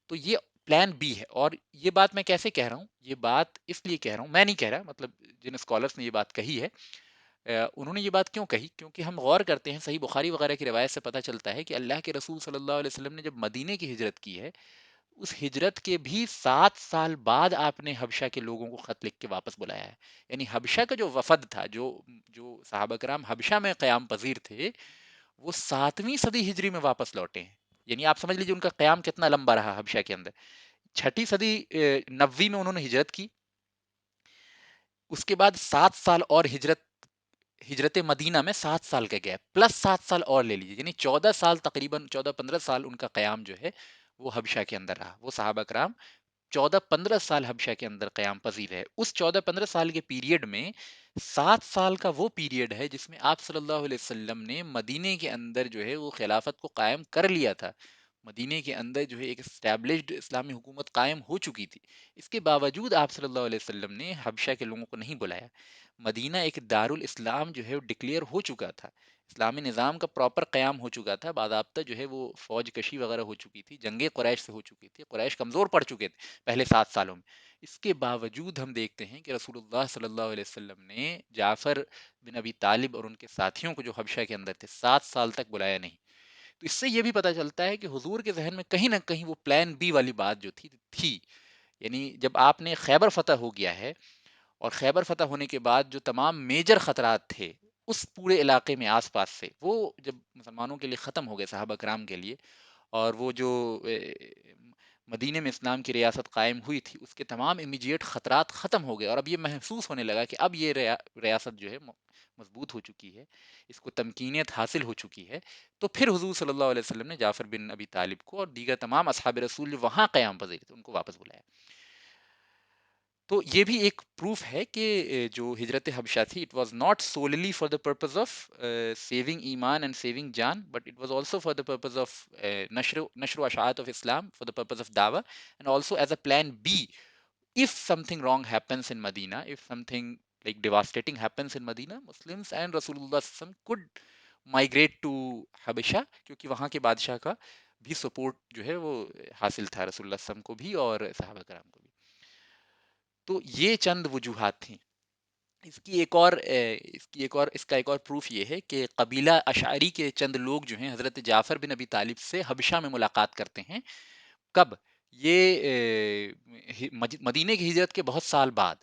تو یہ پلان بی ہے، اور یہ بات میں کیسے کہہ رہا ہوں؟ یہ بات اس لیے کہہ رہا ہوں، میں نہیں کہہ رہا، مطلب جن اسکالرس نے یہ بات کہی ہے انہوں نے یہ بات کیوں کہی؟ کیونکہ ہم غور کرتے ہیں صحیح بخاری وغیرہ کی روایت سے پتہ چلتا ہے کہ اللہ کے رسول صلی اللہ علیہ وسلم نے جب مدینے کی ہجرت کی ہے، اس ہجرت کے بھی 7 سال بعد آپ نے حبشہ کے لوگوں کو خط لکھ کے واپس بلایا ہے، یعنی حبشہ کا جو وفد تھا، جو صحابہ کرام حبشہ میں قیام پذیر تھے، وہ 7ویں صدی ہجری میں واپس لوٹے ہیں، یعنی آپ سمجھ لیجیے ان کا قیام کتنا لمبا رہا حبشہ کے اندر۔ 6 صدی نبوی میں انہوں نے ہجرت کی، اس کے بعد 7 سال اور ہجرت مدینہ میں 7 سال کا گیپ پلس 7 سال اور لے لیجیے، یعنی 14 سال، تقریباً 14-15 سال ان کا قیام جو ہے وہ حبشہ کے اندر رہا، وہ صحابہ کرام 14-15 سال حبشہ کے اندر قیام پذیر ہے۔ اس 14-15 سال کے پیریڈ میں 7 سال کا وہ پیریڈ ہے جس میں آپ صلی اللہ علیہ وسلم نے مدینے کے اندر جو ہے وہ خلافت کو قائم کر لیا تھا، مدینے کے اندر جو ہے ایک اسٹیبلشڈ اسلامی حکومت قائم ہو چکی تھی، اس کے باوجود آپ صلی اللہ علیہ وسلم نے حبشہ کے لوگوں کو نہیں بلایا۔ مدینہ ایک دارالاسلام جو ہے وہ ڈکلیئر ہو چکا تھا، اسلامی نظام کا پراپر قیام ہو چکا تھا، باضابطہ جو ہے وہ فوج کشی وغیرہ ہو چکی تھی، جنگیں قریش سے ہو چکی تھی، قریش کمزور پڑ چکے تھے پہلے 7 سالوں میں۔ اس کے باوجود ہم دیکھتے ہیں کہ رسول اللہ صلی اللہ علیہ وسلم نے جعفر بن ابی طالب اور ان کے ساتھیوں کو جو حبشہ کے اندر تھے 7 سال تک بلایا نہیں۔ تو اس سے یہ بھی پتہ چلتا ہے کہ حضور کے ذہن میں کہیں نہ کہیں وہ پلان بی والی بات جو تھی، یعنی جب آپ نے خیبر فتح ہو گیا ہے، اور خیبر فتح ہونے کے بعد جو تمام میجر خطرات تھے اس پورے علاقے میں آس پاس سے، وہ جب مسلمانوں کے لیے ختم ہو گئے، صحابہ کرام کے لیے، اور وہ جو مدینے میں اسلام کی ریاست قائم ہوئی تھی اس کے تمام امیجیٹ خطرات ختم ہو گئے، اور اب یہ محسوس ہونے لگا کہ اب یہ ریاست جو ہے مضبوط ہو چکی ہے، اس کو تمکینیت حاصل ہو چکی ہے، تو پھر حضور صلی اللہ علیہ وسلم نے جعفر بن ابی طالب کو اور دیگر تمام اصحاب رسول جو وہاں قیام پذیر تھے ان کو واپس بلایا۔ تو یہ بھی ایک پروف ہے کہ جو ہجرت حبشہ تھی it was not solely for the purpose of saving ایمان اینڈ سیونگ جان، but it was also for the purpose of نشر و اشاعت آف اسلام، فار دا پرپز آف دعوہ، and also as a plan B if something wrong happens in Medina, if something like devastating happens in Medina, Muslims and Rasulullah SAW could migrate to Habasha، کیونکہ وہاں کے بادشاہ کا بھی support جو ہے وہ حاصل تھا رسول اللہ صلی اللہ علیہ وسلم کو بھی اور صحابہ کرام کو بھی۔ تو یہ چند وجوہات تھیں۔ اس کا ایک اور پروف یہ ہے کہ قبیلہ اشعری کے چند لوگ جو ہیں حضرت جعفر بن ابی طالب سے حبشہ میں ملاقات کرتے ہیں، کب؟ یہ مدینے کی ہجرت کے بہت سال بعد۔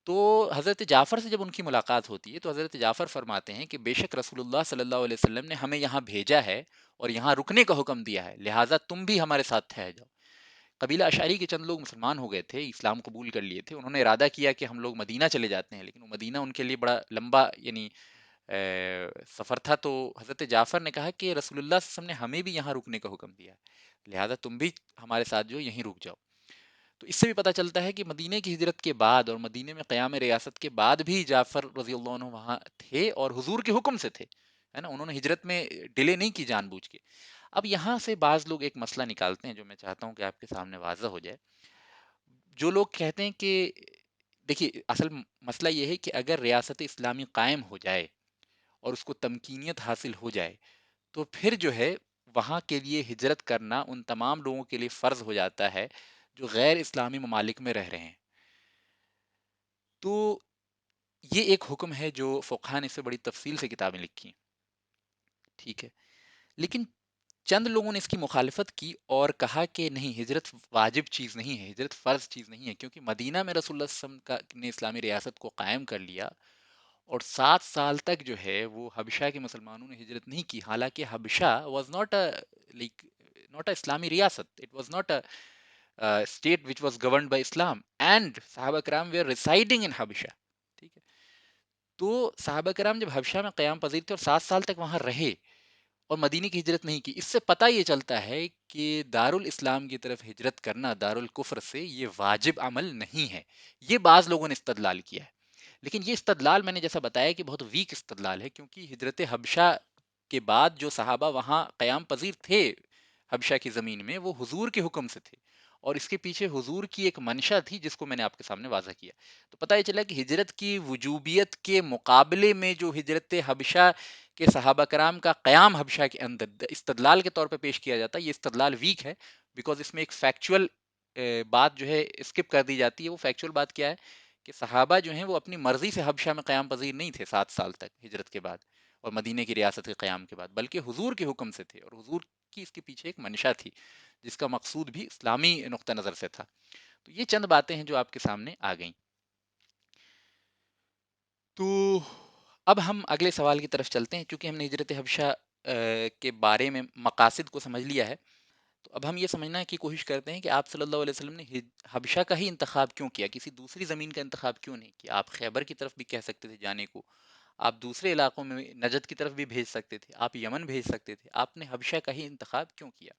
تو حضرت جعفر سے جب ان کی ملاقات ہوتی ہے تو حضرت جعفر فرماتے ہیں کہ بے شک رسول اللہ صلی اللہ علیہ وسلم نے ہمیں یہاں بھیجا ہے اور یہاں رکنے کا حکم دیا ہے، لہٰذا تم بھی ہمارے ساتھ ٹھہر جاؤ۔ قبیلہ اشعری کے چند لوگ مسلمان ہو گئے تھے، اسلام قبول کر لیے تھے، انہوں نے ارادہ کیا کہ ہم لوگ مدینہ چلے جاتے ہیں، لیکن وہ مدینہ ان کے لیے بڑا لمبا یعنی سفر تھا، تو حضرت جعفر نے کہا کہ رسول اللہ صلی اللہ علیہ وسلم نے ہمیں بھی یہاں رکنے کا حکم دیا ہے، لہٰذا تم بھی ہمارے ساتھ جو یہیں رک جاؤ۔ تو اس سے بھی پتہ چلتا ہے کہ مدینہ کی ہجرت کے بعد اور مدینہ میں قیام ریاست کے بعد بھی جعفر رضی اللہ عنہ وہاں تھے اور حضور کے حکم سے تھے، ہے نا، انہوں نے ہجرت میں ڈیلے نہیں کی جان بوجھ کے۔ اب یہاں سے بعض لوگ ایک مسئلہ نکالتے ہیں جو میں چاہتا ہوں کہ آپ کے سامنے واضح ہو جائے۔ جو لوگ کہتے ہیں کہ دیکھیے اصل مسئلہ یہ ہے کہ اگر ریاست اسلامی قائم ہو جائے اور اس کو تمکینیت حاصل ہو جائے تو پھر جو ہے وہاں کے لیے ہجرت کرنا ان تمام لوگوں کے لیے فرض ہو جاتا ہے جو غیر اسلامی ممالک میں رہ رہے ہیں۔ تو یہ ایک حکم ہے جو فقہاء نے اس سے بڑی تفصیل سے کتابیں لکھی ہیں، ٹھیک ہے، لیکن چند لوگوں نے اس کی مخالفت کی اور کہا کہ نہیں، ہجرت واجب چیز نہیں ہے، ہجرت فرض چیز نہیں ہے، کیونکہ مدینہ میں رسول اللہ صلی اللہ علیہ وسلم نے اسلامی ریاست کو قائم کر لیا اور 7 سال تک جو ہے وہ حبشہ کے مسلمانوں نے ہجرت نہیں کی، حالانکہ حبشہ was not a like not a اسلامی ریاست، it was not a state which was governed by اسلام اینڈ صحابہ کرام ویئر ریسائڈنگ ان حبشہ، ٹھیک ہے۔ تو صحابہ کرام جب حبشہ میں قیام پذیر تھے اور 7 سال تک وہاں رہے اور مدینے کی ہجرت نہیں کی، اس سے پتہ یہ چلتا ہے کہ دارالاسلام کی طرف ہجرت کرنا دارالکفر سے یہ واجب عمل نہیں ہے۔ یہ بعض لوگوں نے استدلال کیا ہے، لیکن یہ استدلال میں نے جیسا بتایا کہ بہت ویک استدلال ہے، کیونکہ ہجرت حبشہ کے بعد جو صحابہ وہاں قیام پذیر تھے حبشہ کی زمین میں، وہ حضور کے حکم سے تھے اور اس کے پیچھے حضور کی ایک منشا تھی جس کو میں نے آپ کے سامنے واضح کیا۔ تو پتہ یہ چلا کہ ہجرت کی وجوبیت کے مقابلے میں جو ہجرت حبشہ کہ صحابہ کرام کا قیام حبشہ کے اندر استدلال کے طور پہ پیش کیا جاتا ہے، یہ استدلال ویک ہے، بیکاز اس میں ایک فیکچول بات جو ہے اسکپ کر دی جاتی ہے۔ وہ فیکچول بات کیا ہے کہ صحابہ جو ہیں وہ اپنی مرضی سے حبشہ میں قیام پذیر نہیں تھے 7 سال تک ہجرت کے بعد اور مدینے کی ریاست کے قیام کے بعد، بلکہ حضور کے حکم سے تھے اور حضور کی اس کے پیچھے ایک منشا تھی جس کا مقصود بھی اسلامی نقطہ نظر سے تھا۔ تو یہ چند باتیں ہیں جو آپ کے سامنے آ گئیں۔ تو اب ہم اگلے سوال کی طرف چلتے ہیں، چونکہ ہم نے ہجرت حبشہ کے بارے میں مقاصد کو سمجھ لیا ہے، تو اب ہم یہ سمجھنا کی کوشش کرتے ہیں کہ آپ صلی اللہ علیہ وسلم نے حبشہ کا ہی انتخاب کیوں کیا، کسی دوسری زمین کا انتخاب کیوں نہیں کیا؟ آپ خیبر کی طرف بھی کہہ سکتے تھے جانے کو، آپ دوسرے علاقوں میں نجد کی طرف بھی بھیج سکتے تھے، آپ یمن بھیج سکتے تھے، آپ نے حبشہ کا ہی انتخاب کیوں کیا؟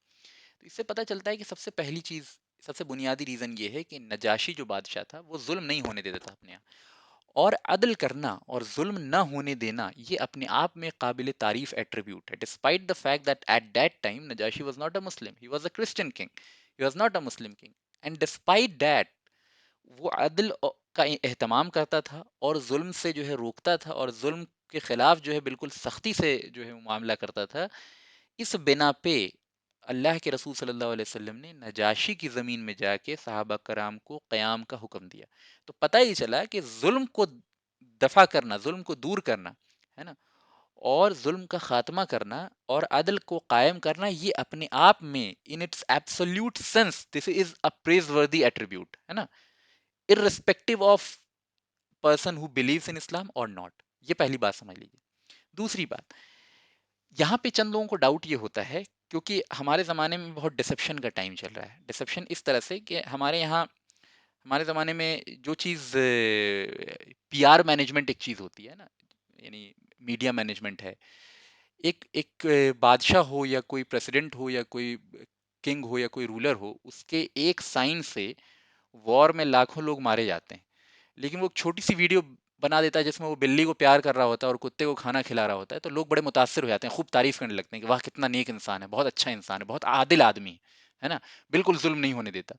تو اس سے پتہ چلتا ہے کہ سب سے پہلی چیز، سب سے بنیادی ریزن یہ ہے کہ نجاشی جو بادشاہ تھا وہ ظلم نہیں ہونے دیتا تھا اپنے یہاں، اور عدل کرنا اور ظلم نہ ہونے دینا یہ اپنے آپ میں قابل تعریف ایٹریبیوٹ ہے، despite the fact that at that time نجاشی was not a Muslim, he was a Christian king, he was not a Muslim king, and despite that وہ عدل کا اہتمام کرتا تھا اور ظلم سے جو ہے روکتا تھا اور ظلم کے خلاف جو ہے بالکل سختی سے جو ہے معاملہ کرتا تھا۔ اس بنا پہ اللہ کے رسول صلی اللہ علیہ وسلم نے نجاشی کی زمین میں جا کے صحابہ کرام کو قیام کا حکم دیا۔ تو پتہ ہی چلا کہ ظلم کو دفع کرنا، ظلم کو دور کرنا، ہے نا، اور ظلم کا خاتمہ کرنا اور عدل کو قائم کرنا، یہ اپنے آپ میں ان اٹس ایبسولوٹ سینس دس از اے پریز وردی ایٹریبیوٹ، ہے نا، irrespective of person who believes in Islam or not۔ یہ پہلی بات سمجھ لیجیے۔ دوسری بات، یہاں پہ چند لوگوں کو ڈاؤٹ یہ ہوتا ہے کیونکہ ہمارے زمانے میں بہت ڈسپشن کا ٹائم چل رہا ہے، ڈسپشن اس طرح سے کہ ہمارے یہاں ہمارے زمانے میں جو چیز پی آر مینجمنٹ ایک چیز ہوتی ہے نا، یعنی میڈیا مینجمنٹ ہے، ایک بادشاہ ہو یا کوئی پریسیڈنٹ ہو یا کوئی کنگ ہو یا کوئی رولر ہو، اس کے ایک سائن سے وار میں لاکھوں لوگ مارے جاتے ہیں، لیکن وہ ایک چھوٹی سی ویڈیو بنا دیتا ہے جس میں وہ بلی کو پیار کر رہا ہوتا ہے اور کتے کو کھانا کھلا رہا ہوتا ہے، تو لوگ بڑے متاثر ہو جاتے ہیں، خوب تعریف کرنے لگتے ہیں کہ واہ کتنا نیک انسان ہے، بہت اچھا انسان ہے، بہت عادل آدمی ہے نا، بالکل ظلم نہیں ہونے دیتا۔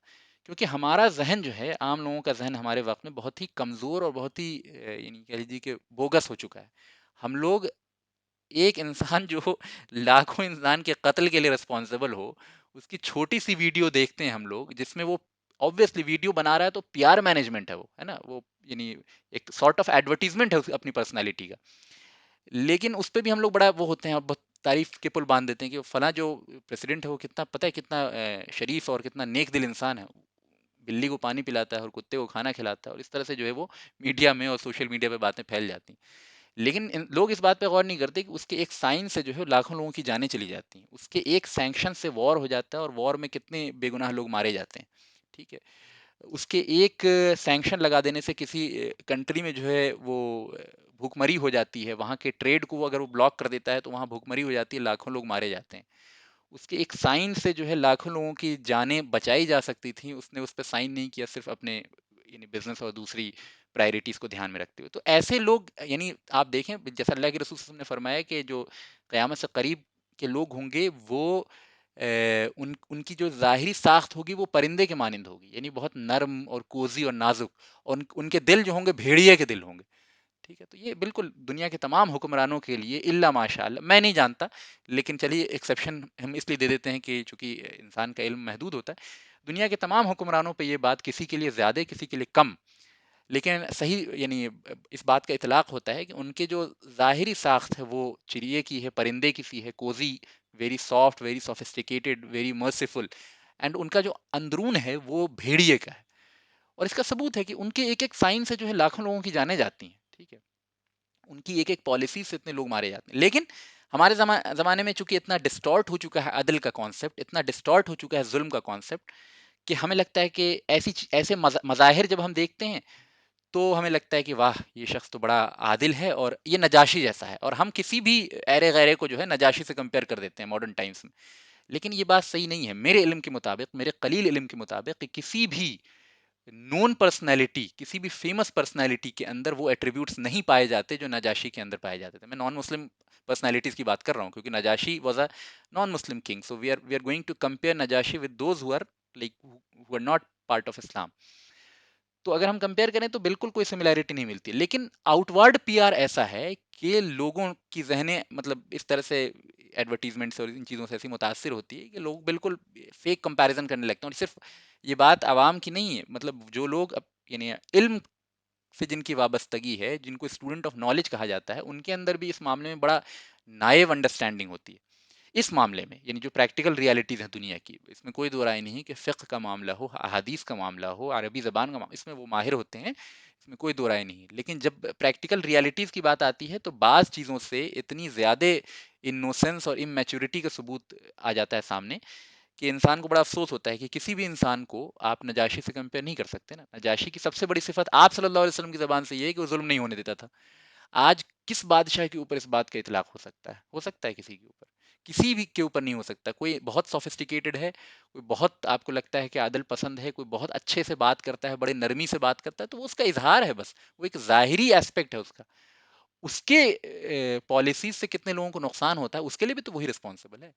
کیونکہ ہمارا ذہن جو ہے، عام لوگوں کا ذہن ہمارے وقت میں بہت ہی کمزور اور بہت ہی یعنی کہہ لیجیے کہ بوگس ہو چکا ہے۔ ہم لوگ ایک انسان جو لاکھوں انسان کے قتل کے لیے رسپانسیبل ہو، اس کی چھوٹی سی ویڈیو دیکھتے ہیں ہم لوگ جس میں وہ obviously ویڈیو بنا رہا ہے، تو پی آر مینجمنٹ ہے وہ، ہے نا، وہ یعنی ایک سارٹ آف ایڈورٹیزمنٹ ہے اپنی پرسنالٹی کا، لیکن اس پہ بھی ہم لوگ بڑا وہ ہوتے ہیں اور بہت تعریف کے پل باندھ دیتے ہیں کہ فلاں جو پریسیڈنٹ ہے وہ کتنا پتہ ہے کتنا شریف اور کتنا نیک دل انسان ہے، بلی کو پانی پلاتا ہے اور کتے کو کھانا کھلاتا ہے، اور اس طرح سے جو ہے وہ میڈیا میں اور سوشل میڈیا پہ باتیں پھیل جاتی ہیں۔ لیکن لوگ اس بات پہ غور نہیں کرتے کہ اس کے ایک سائن سے جو ہے لاکھوں لوگوں کی جانیں چلی جاتی ہیں، اس کے ایک سینکشن سے وار ہو جاتا ہے اور وار میں کتنے بے گناہ لوگ مارے جاتے ہیں، ٹھیک ہے؟ اس کے ایک سینکشن لگا دینے سے کسی کنٹری میں جو ہے وہ بھوک مری ہو جاتی ہے، وہاں کے ٹریڈ کو اگر وہ بلاک کر دیتا ہے تو وہاں بھوک مری ہو جاتی ہے، لاکھوں لوگ مارے جاتے ہیں۔ اس کے ایک سائن سے جو ہے لاکھوں لوگوں کی جانیں بچائی جا سکتی تھیں، اس نے اس پہ سائن نہیں کیا، صرف اپنے یعنی بزنس اور دوسری پرائرٹیز کو دھیان میں رکھتے ہوئے۔ تو ایسے لوگ یعنی آپ دیکھیں جیسا اللہ کے رسول صلی اللہ علیہ وسلم نے فرمایا کہ جو قیامت سے قریب کے لوگ ہوں گے وہ ان کی جو ظاہری ساخت ہوگی وہ پرندے کے مانند ہوگی، یعنی بہت نرم اور کوزی اور نازک، اور ان کے دل جو ہوں گے بھیڑیے کے دل ہوں گے، ٹھیک ہے؟ تو یہ بالکل دنیا کے تمام حکمرانوں کے لیے الا ماشاء اللہ، میں نہیں جانتا، لیکن چلیے ایکسیپشن ہم اس لیے دے دیتے ہیں کہ چونکہ انسان کا علم محدود ہوتا ہے، دنیا کے تمام حکمرانوں پہ یہ بات کسی کے لیے زیادہ کسی کے لیے کم، لیکن صحیح یعنی اس بات کا اطلاق ہوتا ہے کہ ان کے جو ظاہری ساخت ہے وہ چڑیے کی ہے، پرندے کی سی ہے، cozy, very soft, very sophisticated, very merciful, and ان کا جو اندرون ہے وہ بھیڑیے کا ہے، اور اس کا ثبوت ہے کہ ان کے ایک ایک سائن سے جو ہے لاکھوں لوگوں کی جانیں جاتی ہیں، ٹھیک ہے؟ ان کی ایک ایک پالیسی سے اتنے لوگ مارے جاتے ہیں، لیکن ہمارے زمانے میں چونکہ اتنا ڈسٹارٹ ہو چکا ہے عدل کا کانسیپٹ، اتنا ڈسٹارٹ ہو چکا ہے ظلم کا کانسیپٹ، کہ ہمیں لگتا ہے کہ ایسے مظاہر جب ہم دیکھتے ہیں تو ہمیں لگتا ہے کہ واہ یہ شخص تو بڑا عادل ہے اور یہ نجاشی جیسا ہے، اور ہم کسی بھی ایرے غیرے کو جو ہے نجاشی سے کمپیئر کر دیتے ہیں ماڈرن ٹائمز میں، لیکن یہ بات صحیح نہیں ہے میرے علم کے مطابق، میرے قلیل علم کے مطابق، کہ کسی بھی نون پرسنالٹی، کسی بھی فیمس پرسنالٹی کے اندر وہ ایٹریبیوٹس نہیں پائے جاتے جو نجاشی کے اندر پائے جاتے تھے۔ میں نان مسلم پرسنالٹیز کی بات کر رہا ہوں کیونکہ نجاشی was a non Muslim king, so we are going to compare نجاشی with those who are like who are not part of اسلام۔ تو اگر ہم کمپیئر کریں تو بالکل کوئی سملیرٹی نہیں ملتی، لیکن آؤٹ ورڈ پی آر ایسا ہے کہ لوگوں کی ذہنیں مطلب اس طرح سے ایڈورٹیزمنٹ سے اور ان چیزوں سے ایسی متاثر ہوتی ہے کہ لوگ بالکل فیک کمپیریزن کرنے لگتے ہیں، اور صرف یہ بات عوام کی نہیں ہے، مطلب جو لوگ یعنی علم سے جن کی وابستگی ہے، جن کو اسٹوڈنٹ آف نالج کہا جاتا ہے، ان کے اندر بھی اس معاملے میں بڑا نائب انڈرسٹینڈنگ ہوتی ہے اس معاملے میں، یعنی جو پریکٹیکل ریالٹیز ہیں دنیا کی، اس میں کوئی دو رائے نہیں کہ فقہ کا معاملہ ہو، احادیث کا معاملہ ہو، عربی زبان کا معاملہ، اس میں وہ ماہر ہوتے ہیں، اس میں کوئی دو رائے نہیں، لیکن جب پریکٹیکل ریالٹیز کی بات آتی ہے تو بعض چیزوں سے اتنی زیادہ انوسنس اور امیچورٹی کا ثبوت آ جاتا ہے سامنے کہ انسان کو بڑا افسوس ہوتا ہے کہ کسی بھی انسان کو آپ نجاشی سے کمپیئر نہیں کر سکتے نا۔ نجاشی کی سب سے بڑی صفت آپ صلی اللہ علیہ وسلم کی زبان سے یہ ہے کہ وہ ظلم نہیں ہونے دیتا تھا۔ آج کس بادشاہ کے اوپر اس بات کا اطلاق ہو سکتا ہے کسی کے اوپر، کسی بھی کے اوپر نہیں ہو سکتا۔ کوئی بہت سوفسٹیکیٹڈ ہے، کوئی بہت آپ کو لگتا ہے کہ عادل پسند ہے، کوئی بہت اچھے سے بات کرتا ہے، بڑے نرمی سے بات کرتا ہے، تو وہ اس کا اظہار ہے، بس وہ ایک ظاہری ایسپیکٹ ہے اس کا، اس کے پالیسیز سے کتنے لوگوں کو نقصان ہوتا ہے اس کے لیے بھی تو وہی رسپانسبل ہے۔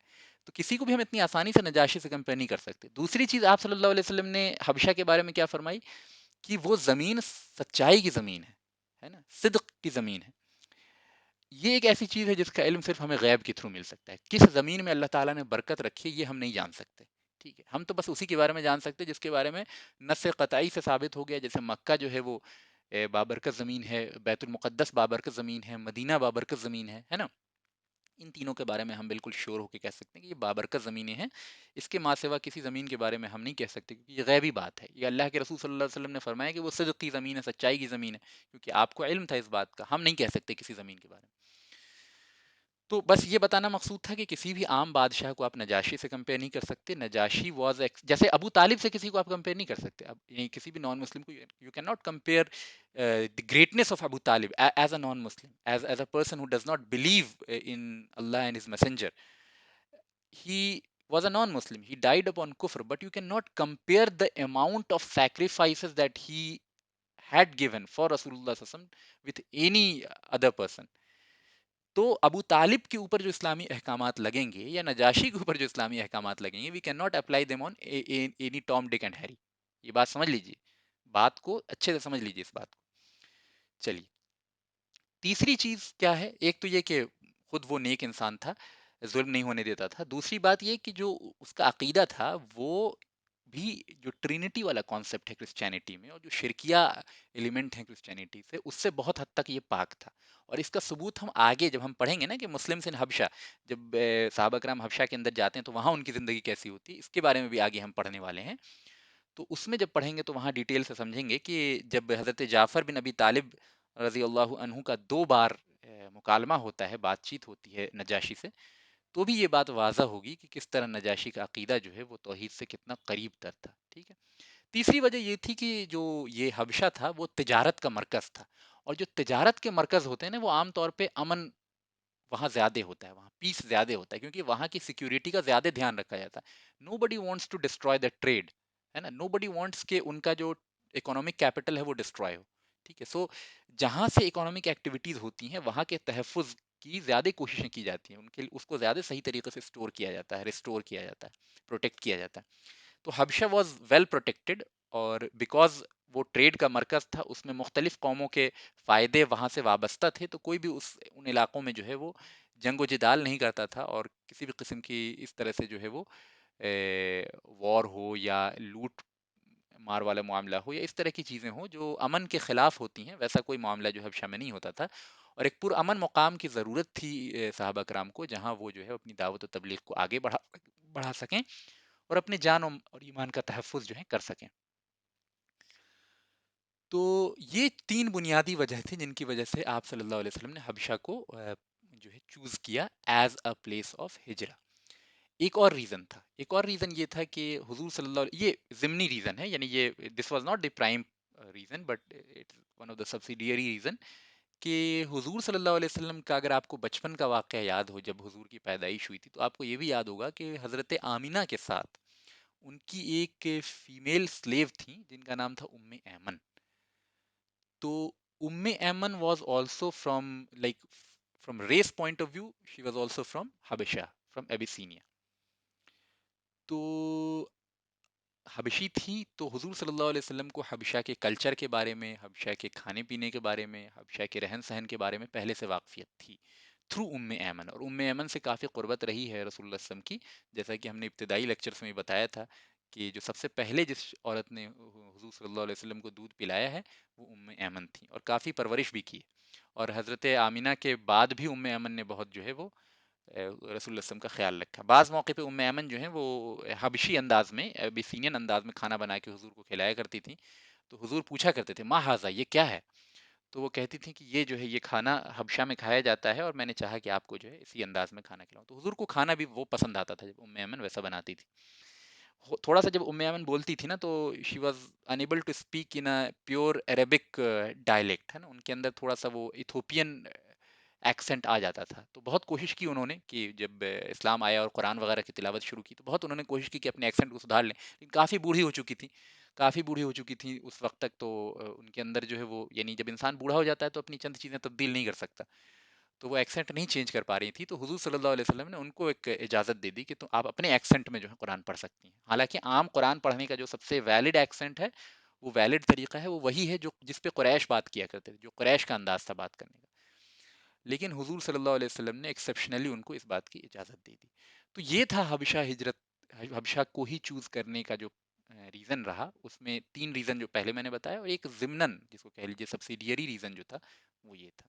تو کسی کو بھی ہم اتنی آسانی سے نجاشی سے کمپیئر نہیں کر سکتے۔ دوسری چیز آپ صلی اللہ علیہ وسلم نے حبشہ کے بارے میں کیا فرمائی کہ وہ زمین سچائی کی زمین ہے نا، صدق کی زمین ہے۔ یہ ایک ایسی چیز ہے جس کا علم صرف ہمیں غیب کے تھرو مل سکتا ہے، کس زمین میں اللہ تعالیٰ نے برکت رکھی ہے یہ ہم نہیں جان سکتے، ٹھیک ہے؟ ہم تو بس اسی کے بارے میں جان سکتے جس کے بارے میں نص قطعی سے ثابت ہو گیا، جیسے مکہ جو ہے وہ بابرکت زمین ہے، بیت المقدس بابرکت زمین ہے، مدینہ بابرکت زمین ہے نا؟ ان تینوں کے بارے میں ہم بالکل شور ہو کے کہہ سکتے ہیں کہ یہ بابرکت زمینیں ہیں، اس کے ماں سوا کسی زمین کے بارے میں ہم نہیں کہہ سکتے کیونکہ یہ غیبی بات ہے۔ یہ اللہ کے رسول صلی اللہ علیہ وسلم نے فرمایا کہ وہ صدق کی زمین ہے، سچائی کی زمین ہے، کیونکہ آپ کو علم تھا اس بات کا، ہم نہیں کہہ سکتے کسی زمین کے بارے میں۔ تو بس یہ بتانا مقصود تھا کہ کسی بھی عام بادشاہ کو آپ نجاشی سے کمپیئر نہیں کر سکتے۔ نجاشی واز جیسے ابو طالب سے کسی کو آپ کمپیئر نہیں کر سکتے، اب یعنی کسی بھی نان مسلم کو you can not compare the greatness of ابو طالب as a non Muslim, as a person who does not believe in اللہ and his messenger. He was a non-Muslim. He died upon kufr, but you cannot compare the amount of sacrifices that he had given for Rasulullah sallallahu alaihi wasallam with any other person. تو ابو طالب کے اوپر جو اسلامی احکامات لگیں گے یا نجاشی کے اوپر جو اسلامی احکامات لگیں گے، we can not apply them on any Tom Dick and Harry. یہ بات سمجھ لیجیے، بات کو اچھے سے سمجھ لیجیے اس بات کو۔ چلیے، تیسری چیز کیا ہے؟ ایک تو یہ کہ خود وہ نیک انسان تھا، ظلم نہیں ہونے دیتا تھا۔ دوسری بات یہ کہ جو اس کا عقیدہ تھا وہ بھی جو ٹرینٹی والا کانسیپٹ ہے کرسچینٹی میں، اور جو شرکیہ ایلیمنٹ ہیں کرسچینٹی سے، اس سے بہت حد تک یہ پاک تھا۔ اور اس کا ثبوت ہم آگے جب ہم پڑھیں گے نا کہ مسلم سے حبشہ، جب صحابہ کرام حبشہ کے اندر جاتے ہیں تو وہاں ان کی زندگی کیسی ہوتی ہے، اس کے بارے میں بھی آگے ہم پڑھنے والے ہیں۔ تو اس میں جب پڑھیں گے تو وہاں ڈیٹیل سے سمجھیں گے کہ جب حضرت جعفر بن ابی طالب رضی اللہ عنہ کا 2 بار مکالمہ ہوتا ہے، بات چیت ہوتی ہے نجاشی سے، تو بھی یہ بات واضح ہوگی کہ کس طرح نجاشی کا عقیدہ جو ہے وہ توحید سے کتنا قریب تر تھا. ٹھیک ہے. تیسری وجہ یہ تھی کہ جو یہ حبشہ تھا وہ تجارت کا مرکز تھا، اور جو تجارت کے مرکز ہوتے ہیں نا وہ عام طور پہ امن وہاں زیادہ ہوتا ہے، وہاں پیس زیادہ ہوتا ہے، کیونکہ وہاں کی سیکیورٹی کا زیادہ دھیان رکھا جاتا ہے. Nobody wants to destroy the trade, ہے نا، نو بڈی وانٹس کہ ان کا جو اکنامک کیپٹل ہے وہ ڈسٹروائے ہو. ٹھیک ہے. سو جہاں سے اکنامک ایکٹیویٹیز ہوتی ہیں وہاں کے تحفظ کی زیادہ کوششیں کی جاتی ہیں، ان کے اس کو زیادہ صحیح طریقے سے اسٹور کیا جاتا ہے، ریسٹور کیا جاتا ہے، پروٹیکٹ کیا جاتا ہے. تو حبشہ واز ویل پروٹیکٹڈ، اور بیکاز وہ ٹریڈ کا مرکز تھا، اس میں مختلف قوموں کے فائدے وہاں سے وابستہ تھے، تو کوئی بھی ان علاقوں میں جو ہے وہ جنگ و جدال نہیں کرتا تھا، اور کسی بھی قسم کی اس طرح سے جو ہے وہ وار ہو یا لوٹ مار والا معاملہ ہو یا اس طرح کی چیزیں ہوں جو امن کے خلاف ہوتی ہیں، ویسا کوئی معاملہ جو حبشہ میں نہیں ہوتا تھا. اور ایک پرامن مقام کی ضرورت تھی صحابہ کرام کو، جہاں وہ جو ہے اپنی دعوت و تبلیغ کو آگے بڑھا سکیں اور اپنے جان اور ایمان کا تحفظ جو ہے کر سکیں. تو یہ تین بنیادی وجہ تھے جن کی وجہ سے آپ صلی اللہ علیہ وسلم نے حبشہ کو جو ہے چوز کیا ایز اے پلیس آف ہجرہ. ایک اور ریزن تھا، ایک اور ریزن یہ تھا کہ حضور صلی اللہ علیہ، یہ ضمنی ریزن ہے، یعنی یہ this was not the prime reason but it's one of the subsidiary reason, کہ حضور صلی اللہ علیہ وسلم کا اگر آپ کو بچپن کا واقعہ یاد ہو جب حضور کی پیدائش ہوئی تھی، تو آپ کو یہ بھی یاد ہوگا کہ حضرت آمینہ کے ساتھ ان کی ایک فیمیل سلیو تھیں جن کا نام تھا ام ایمن. تو ام ایمن was also from like from race point of view she was also from حبشہ، فرام ایبیسینیا. تو حبشی تھی، تو حضور صلی اللہ علیہ وسلم کو حبشہ کے کلچر کے بارے میں، حبشہ کے کھانے پینے کے بارے میں، حبشہ کے رہن سہن کے بارے میں پہلے سے واقفیت تھی تھرو ام ایمن. اور ام ایمن سے کافی قربت رہی ہے رسول اللہ صلی اللہ علیہ وسلم کی، جیسا کہ ہم نے ابتدائی لیکچرز میں بتایا تھا کہ جو سب سے پہلے جس عورت نے حضور صلی اللہ علیہ وسلم کو دودھ پلایا ہے وہ ام ایمن تھی، اور کافی پرورش بھی کی. اور حضرت آمینہ کے بعد بھی ام ایمن نے بہت جو ہے وہ رسول اللہ صلی اللہ علیہ وسلم کا خیال رکھا. بعض موقع پہ ام ایمن جو ہیں وہ حبشی انداز میں، ابیسینین انداز میں کھانا بنا کے حضور کو کھلایا کرتی تھیں. تو حضور پوچھا کرتے تھے ما ھذا، یہ کیا ہے؟ تو وہ کہتی تھیں کہ یہ جو ہے یہ کھانا حبشہ میں کھایا جاتا ہے، اور میں نے چاہا کہ آپ کو جو ہے اسی انداز میں کھانا کھلاؤں. تو حضور کو کھانا بھی وہ پسند آتا تھا جب ام ایمن ویسا بناتی تھی. تھوڑا سا جب ام ایمن بولتی تھی نا تو she was enable to speak in pure Arabic dialect, ہے نا، ان کے اندر تھوڑا سا وہ ایتھوپین ایکسنٹ آ جاتا تھا. تو بہت کوشش کی انہوں نے کہ جب اسلام آیا اور قرآن وغیرہ کی تلاوت شروع کی تو بہت انہوں نے کوشش کی کہ اپنے ایکسنٹ کو سدھار لیں، لیکن کافی بوڑھی ہو چکی تھی، کافی بوڑھی ہو چکی تھی اس وقت تک. تو ان کے اندر جو ہے وہ، یعنی جب انسان بوڑھا ہو جاتا ہے تو اپنی چند چیزیں تبدیل نہیں کر سکتا، تو وہ ایکسنٹ نہیں چینج کر پا رہی تھی. تو حضور صلی اللہ علیہ وسلم نے ان کو ایک اجازت دے دی کہ تو آپ اپنے ایکسنٹ میں جو ہے قرآن پڑھ سکتی ہیں. حالانکہ عام قرآن پڑھنے کا جو سب سے ویلڈ ایکسنٹ ہے، وہ ویلڈ طریقہ ہے، وہ وہی ہے جو جس پہ قریش بات کیا کرتے تھے، جو قریش کا انداز تھا بات کرنے کا. لیکن حضور صلی اللہ علیہ وسلم نے ایکسیپشنلی ان کو اس بات کی اجازت دے دی. تو یہ تھا حبشہ ہجرت، حبشہ کو ہی چوز کرنے کا جو ریزن رہا. اس میں تین ریزن جو پہلے میں نے بتایا، اور ایک ضمنن جس کو کہہ لیجیے سبسیڈیری ریزن جو تھا وہ یہ تھا.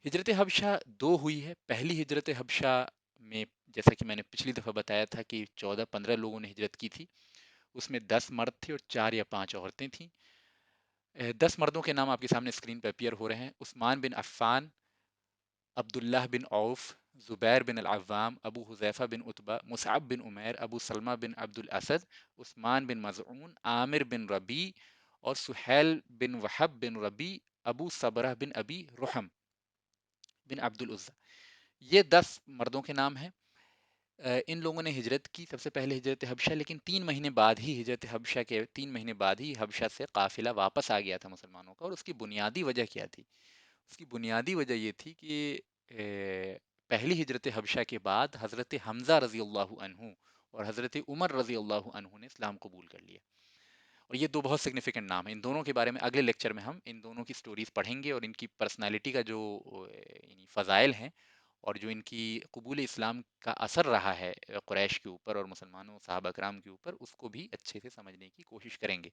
ہجرت حبشہ دو ہوئی ہے. پہلی ہجرت حبشہ میں جیسا کہ میں نے پچھلی دفعہ بتایا تھا کہ 14-15 لوگوں نے ہجرت کی تھی. اس میں 10 مرد تھے اور 4 یا 5 عورتیں تھیں. 10 مردوں کے نام آپ کے سامنے اسکرین پہ اپیئر ہو رہے ہیں: عثمان بن عفان، عبداللہ بن عوف، زبیر بن العوام، ابو حذیفہ بن عتبہ، مصعب بن عمیر، ابو سلمہ بن عبد الاسد، عثمان بن مزعون، عامر بن ربیع، اور سہیل بن وحب بن ربیع، ابو صبرہ بن ابی رحم بن عبد العزہ. یہ 10 مردوں کے نام ہیں. ان لوگوں نے ہجرت کی سب سے پہلے ہجرت حبشہ، لیکن 3 مہینے بعد ہی ہجرت حبشہ کے 3 مہینے بعد ہی حبشہ سے قافلہ واپس آ گیا تھا مسلمانوں کا. اور اس کی بنیادی وجہ کیا تھی؟ اس کی بنیادی وجہ یہ تھی کہ پہلی ہجرت حبشہ کے بعد حضرت حمزہ رضی اللہ عنہ اور حضرت عمر رضی اللہ عنہ نے اسلام قبول کر لیا. اور یہ دو بہت سگنیفیکنٹ نام ہیں. ان دونوں کے بارے میں اگلے لیکچر میں ہم ان دونوں کی سٹوریز پڑھیں گے، اور ان کی پرسنالٹی کا جو یعنی فضائل ہیں اور جو ان کی قبول اسلام کا اثر رہا ہے قریش کے اوپر اور مسلمانوں صحابہ کرام کے اوپر، اس کو بھی اچھے سے سمجھنے کی کوشش کریں گے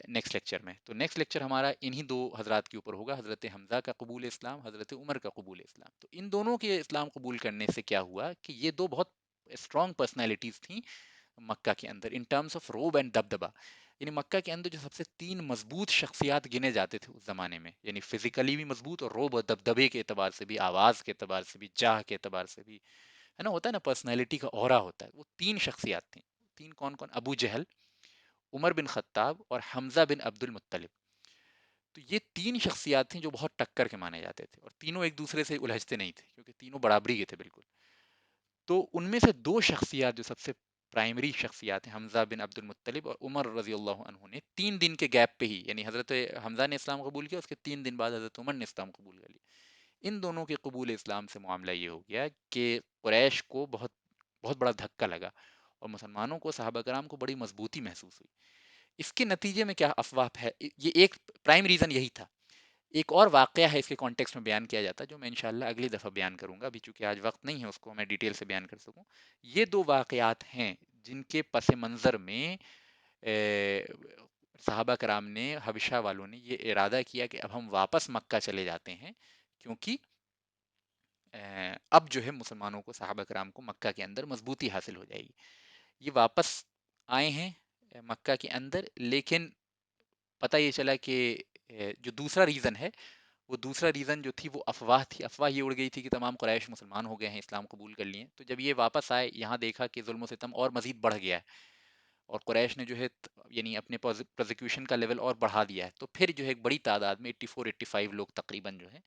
نیکسٹ لیکچر میں. تو نیکسٹ لیکچر ہمارا انہی دو حضرات کے اوپر ہوگا، حضرت حمزہ کا قبول اسلام، حضرت عمر کا قبول اسلام. تو ان دونوں کے اسلام قبول کرنے سے کیا ہوا کہ یہ دو بہت اسٹرانگ پرسنالٹیز تھیں مکہ کے اندر ان ٹرمز آف روب اینڈ دبدبا. یعنی مکہ کے اندر جو سب سے تین مضبوط شخصیات گنے جاتے تھے اس زمانے میں، یعنی فزیکلی بھی مضبوط اور روب اور دبدبے کے اعتبار سے بھی، آواز کے اعتبار سے بھی، جاہ کے اعتبار سے بھی، ہے نا، ہوتا ہے نا پرسنالٹی کا اورا ہوتا ہے، وہ تین شخصیات تھیں. تین کون کون؟ ابو جہل، عمر بن خطاب اور حمزہ بن عبد المطلب. تو یہ تین شخصیات تھیں جو بہت ٹکر کے مانے جاتے تھے، اور تینوں ایک دوسرے سے الجھتے نہیں تھے کیونکہ تینوں برابری کے تھے بالکل. تو ان میں سے دو شخصیات جو سب سے پرائمری شخصیات ہیں، حمزہ بن عبد المطلب اور عمر رضی اللہ عنہ، نے 3 دن کے گیپ پہ ہی، یعنی حضرت حمزہ نے اسلام قبول کیا، اس کے 3 دن بعد حضرت عمر نے اسلام قبول کر لیا. ان دونوں کے قبول اسلام سے معاملہ یہ ہو گیا کہ قریش کو بہت بہت بڑا دھکا لگا، اور مسلمانوں کو، صحابہ کرام کو بڑی مضبوطی محسوس ہوئی. اس کے نتیجے میں کیا افواہ ہے، یہ ایک پرائم ریزن یہی تھا. ایک اور واقعہ ہے اس کے کانٹیکسٹ میں بیان کیا جاتا ہے، جو میں انشاءاللہ اگلی دفعہ بیان کروں گا، ابھی چونکہ آج وقت نہیں ہے اس کو میں ڈیٹیل سے بیان کر سکوں. یہ دو واقعات ہیں جن کے پس منظر میں صحابہ کرام نے، حبشہ والوں نے یہ ارادہ کیا کہ اب ہم واپس مکہ چلے جاتے ہیں، کیونکہ اب جو ہے مسلمانوں کو، صحابہ کرام کو مکہ کے اندر مضبوطی حاصل ہو جائے گی. یہ واپس آئے ہیں مکہ کے اندر، لیکن پتہ یہ چلا کہ جو دوسرا ریزن ہے، وہ دوسرا ریزن جو تھی وہ افواہ تھی. افواہ یہ اڑ گئی تھی کہ تمام قریش مسلمان ہو گئے ہیں، اسلام قبول کر لیے. تو جب یہ واپس آئے، یہاں دیکھا کہ ظلم و ستم اور مزید بڑھ گیا ہے، اور قریش نے جو ہے یعنی اپنے پروزیکیوشن کا لیول اور بڑھا دیا ہے. تو پھر جو ہے ایک بڑی تعداد میں 84-85 لوگ تقریباً جو ہیں،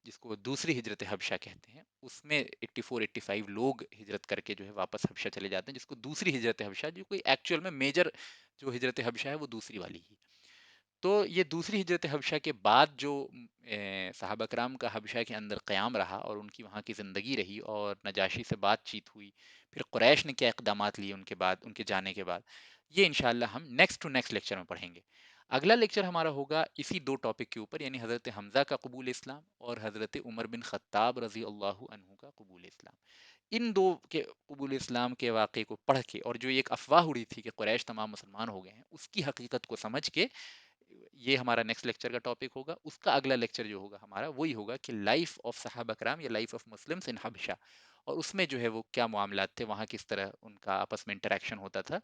جس کو دوسری ہجرت حبشہ کہتے ہیں، اس میں 84-85 لوگ ہجرت کر کے جو ہے واپس حبشہ چلے جاتے ہیں، جس کو دوسری ہجرت حبشہ، جو کوئی ایکچوئل میں میجر جو ہجرت حبشہ ہے وہ دوسری والی ہی. تو یہ دوسری ہجرت حبشہ کے بعد جو صحابہ کرام کا حبشہ کے اندر قیام رہا، اور ان کی وہاں کی زندگی رہی، اور نجاشی سے بات چیت ہوئی، پھر قریش نے کیا اقدامات لیے ان کے بعد، ان کے جانے کے بعد، یہ انشاءاللہ ہم نیکسٹ ٹو نیکسٹ لیکچر میں پڑھیں گے. اگلا لیکچر ہمارا ہوگا اسی دو ٹاپک کے اوپر، یعنی حضرت حمزہ کا قبول اسلام اور حضرت عمر بن خطاب رضی اللہ عنہ کا قبول اسلام. ان دو کے قبول اسلام کے واقعے کو پڑھ کے، اور جو ایک افواہ اڑی تھی کہ قریش تمام مسلمان ہو گئے ہیں، اس کی حقیقت کو سمجھ کے، یہ ہمارا نیکسٹ لیکچر کا ٹاپک ہوگا. اس کا اگلا لیکچر جو ہوگا ہمارا، وہی ہوگا کہ لائف آف صحابہ کرام یا لائف آف مسلمس ان حبشہ، اور اس میں جو ہے وہ کیا معاملات تھے، وہاں کس طرح ان کا آپس میں انٹریکشن ہوتا تھا،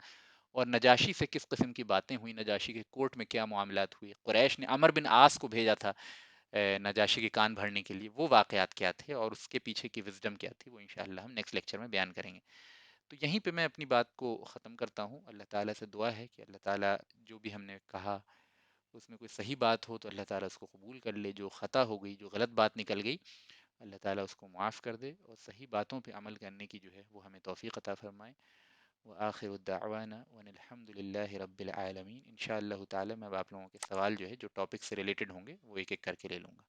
اور نجاشی سے کس قسم کی باتیں ہوئی، نجاشی کے کورٹ میں کیا معاملات ہوئے، قریش نے عمر بن عاص کو بھیجا تھا نجاشی کے کان بھرنے کے لیے، وہ واقعات کیا تھے، اور اس کے پیچھے کی وزڈم کیا تھی، وہ انشاءاللہ ہم نیکسٹ لیکچر میں بیان کریں گے. تو یہیں پہ میں اپنی بات کو ختم کرتا ہوں. اللہ تعالیٰ سے دعا ہے کہ اللہ تعالیٰ جو بھی ہم نے کہا اس میں کوئی صحیح بات ہو تو اللہ تعالیٰ اس کو قبول کر لے، جو خطا ہو گئی، جو غلط بات نکل گئی، اللہ تعالیٰ اس کو معاف کر دے، اور صحیح باتوں پہ عمل کرنے کی جو ہے وہ ہمیں توفیق عطا فرمائے. وآخر الدعوانا وان الحمد للہ رب العالمین. انشاءاللہ تعالیٰ میں اب آپ لوگوں کے سوال جو ہے جو ٹاپک سے ریلیٹڈ ہوں گے وہ ایک ایک کر کے لے لوں گا.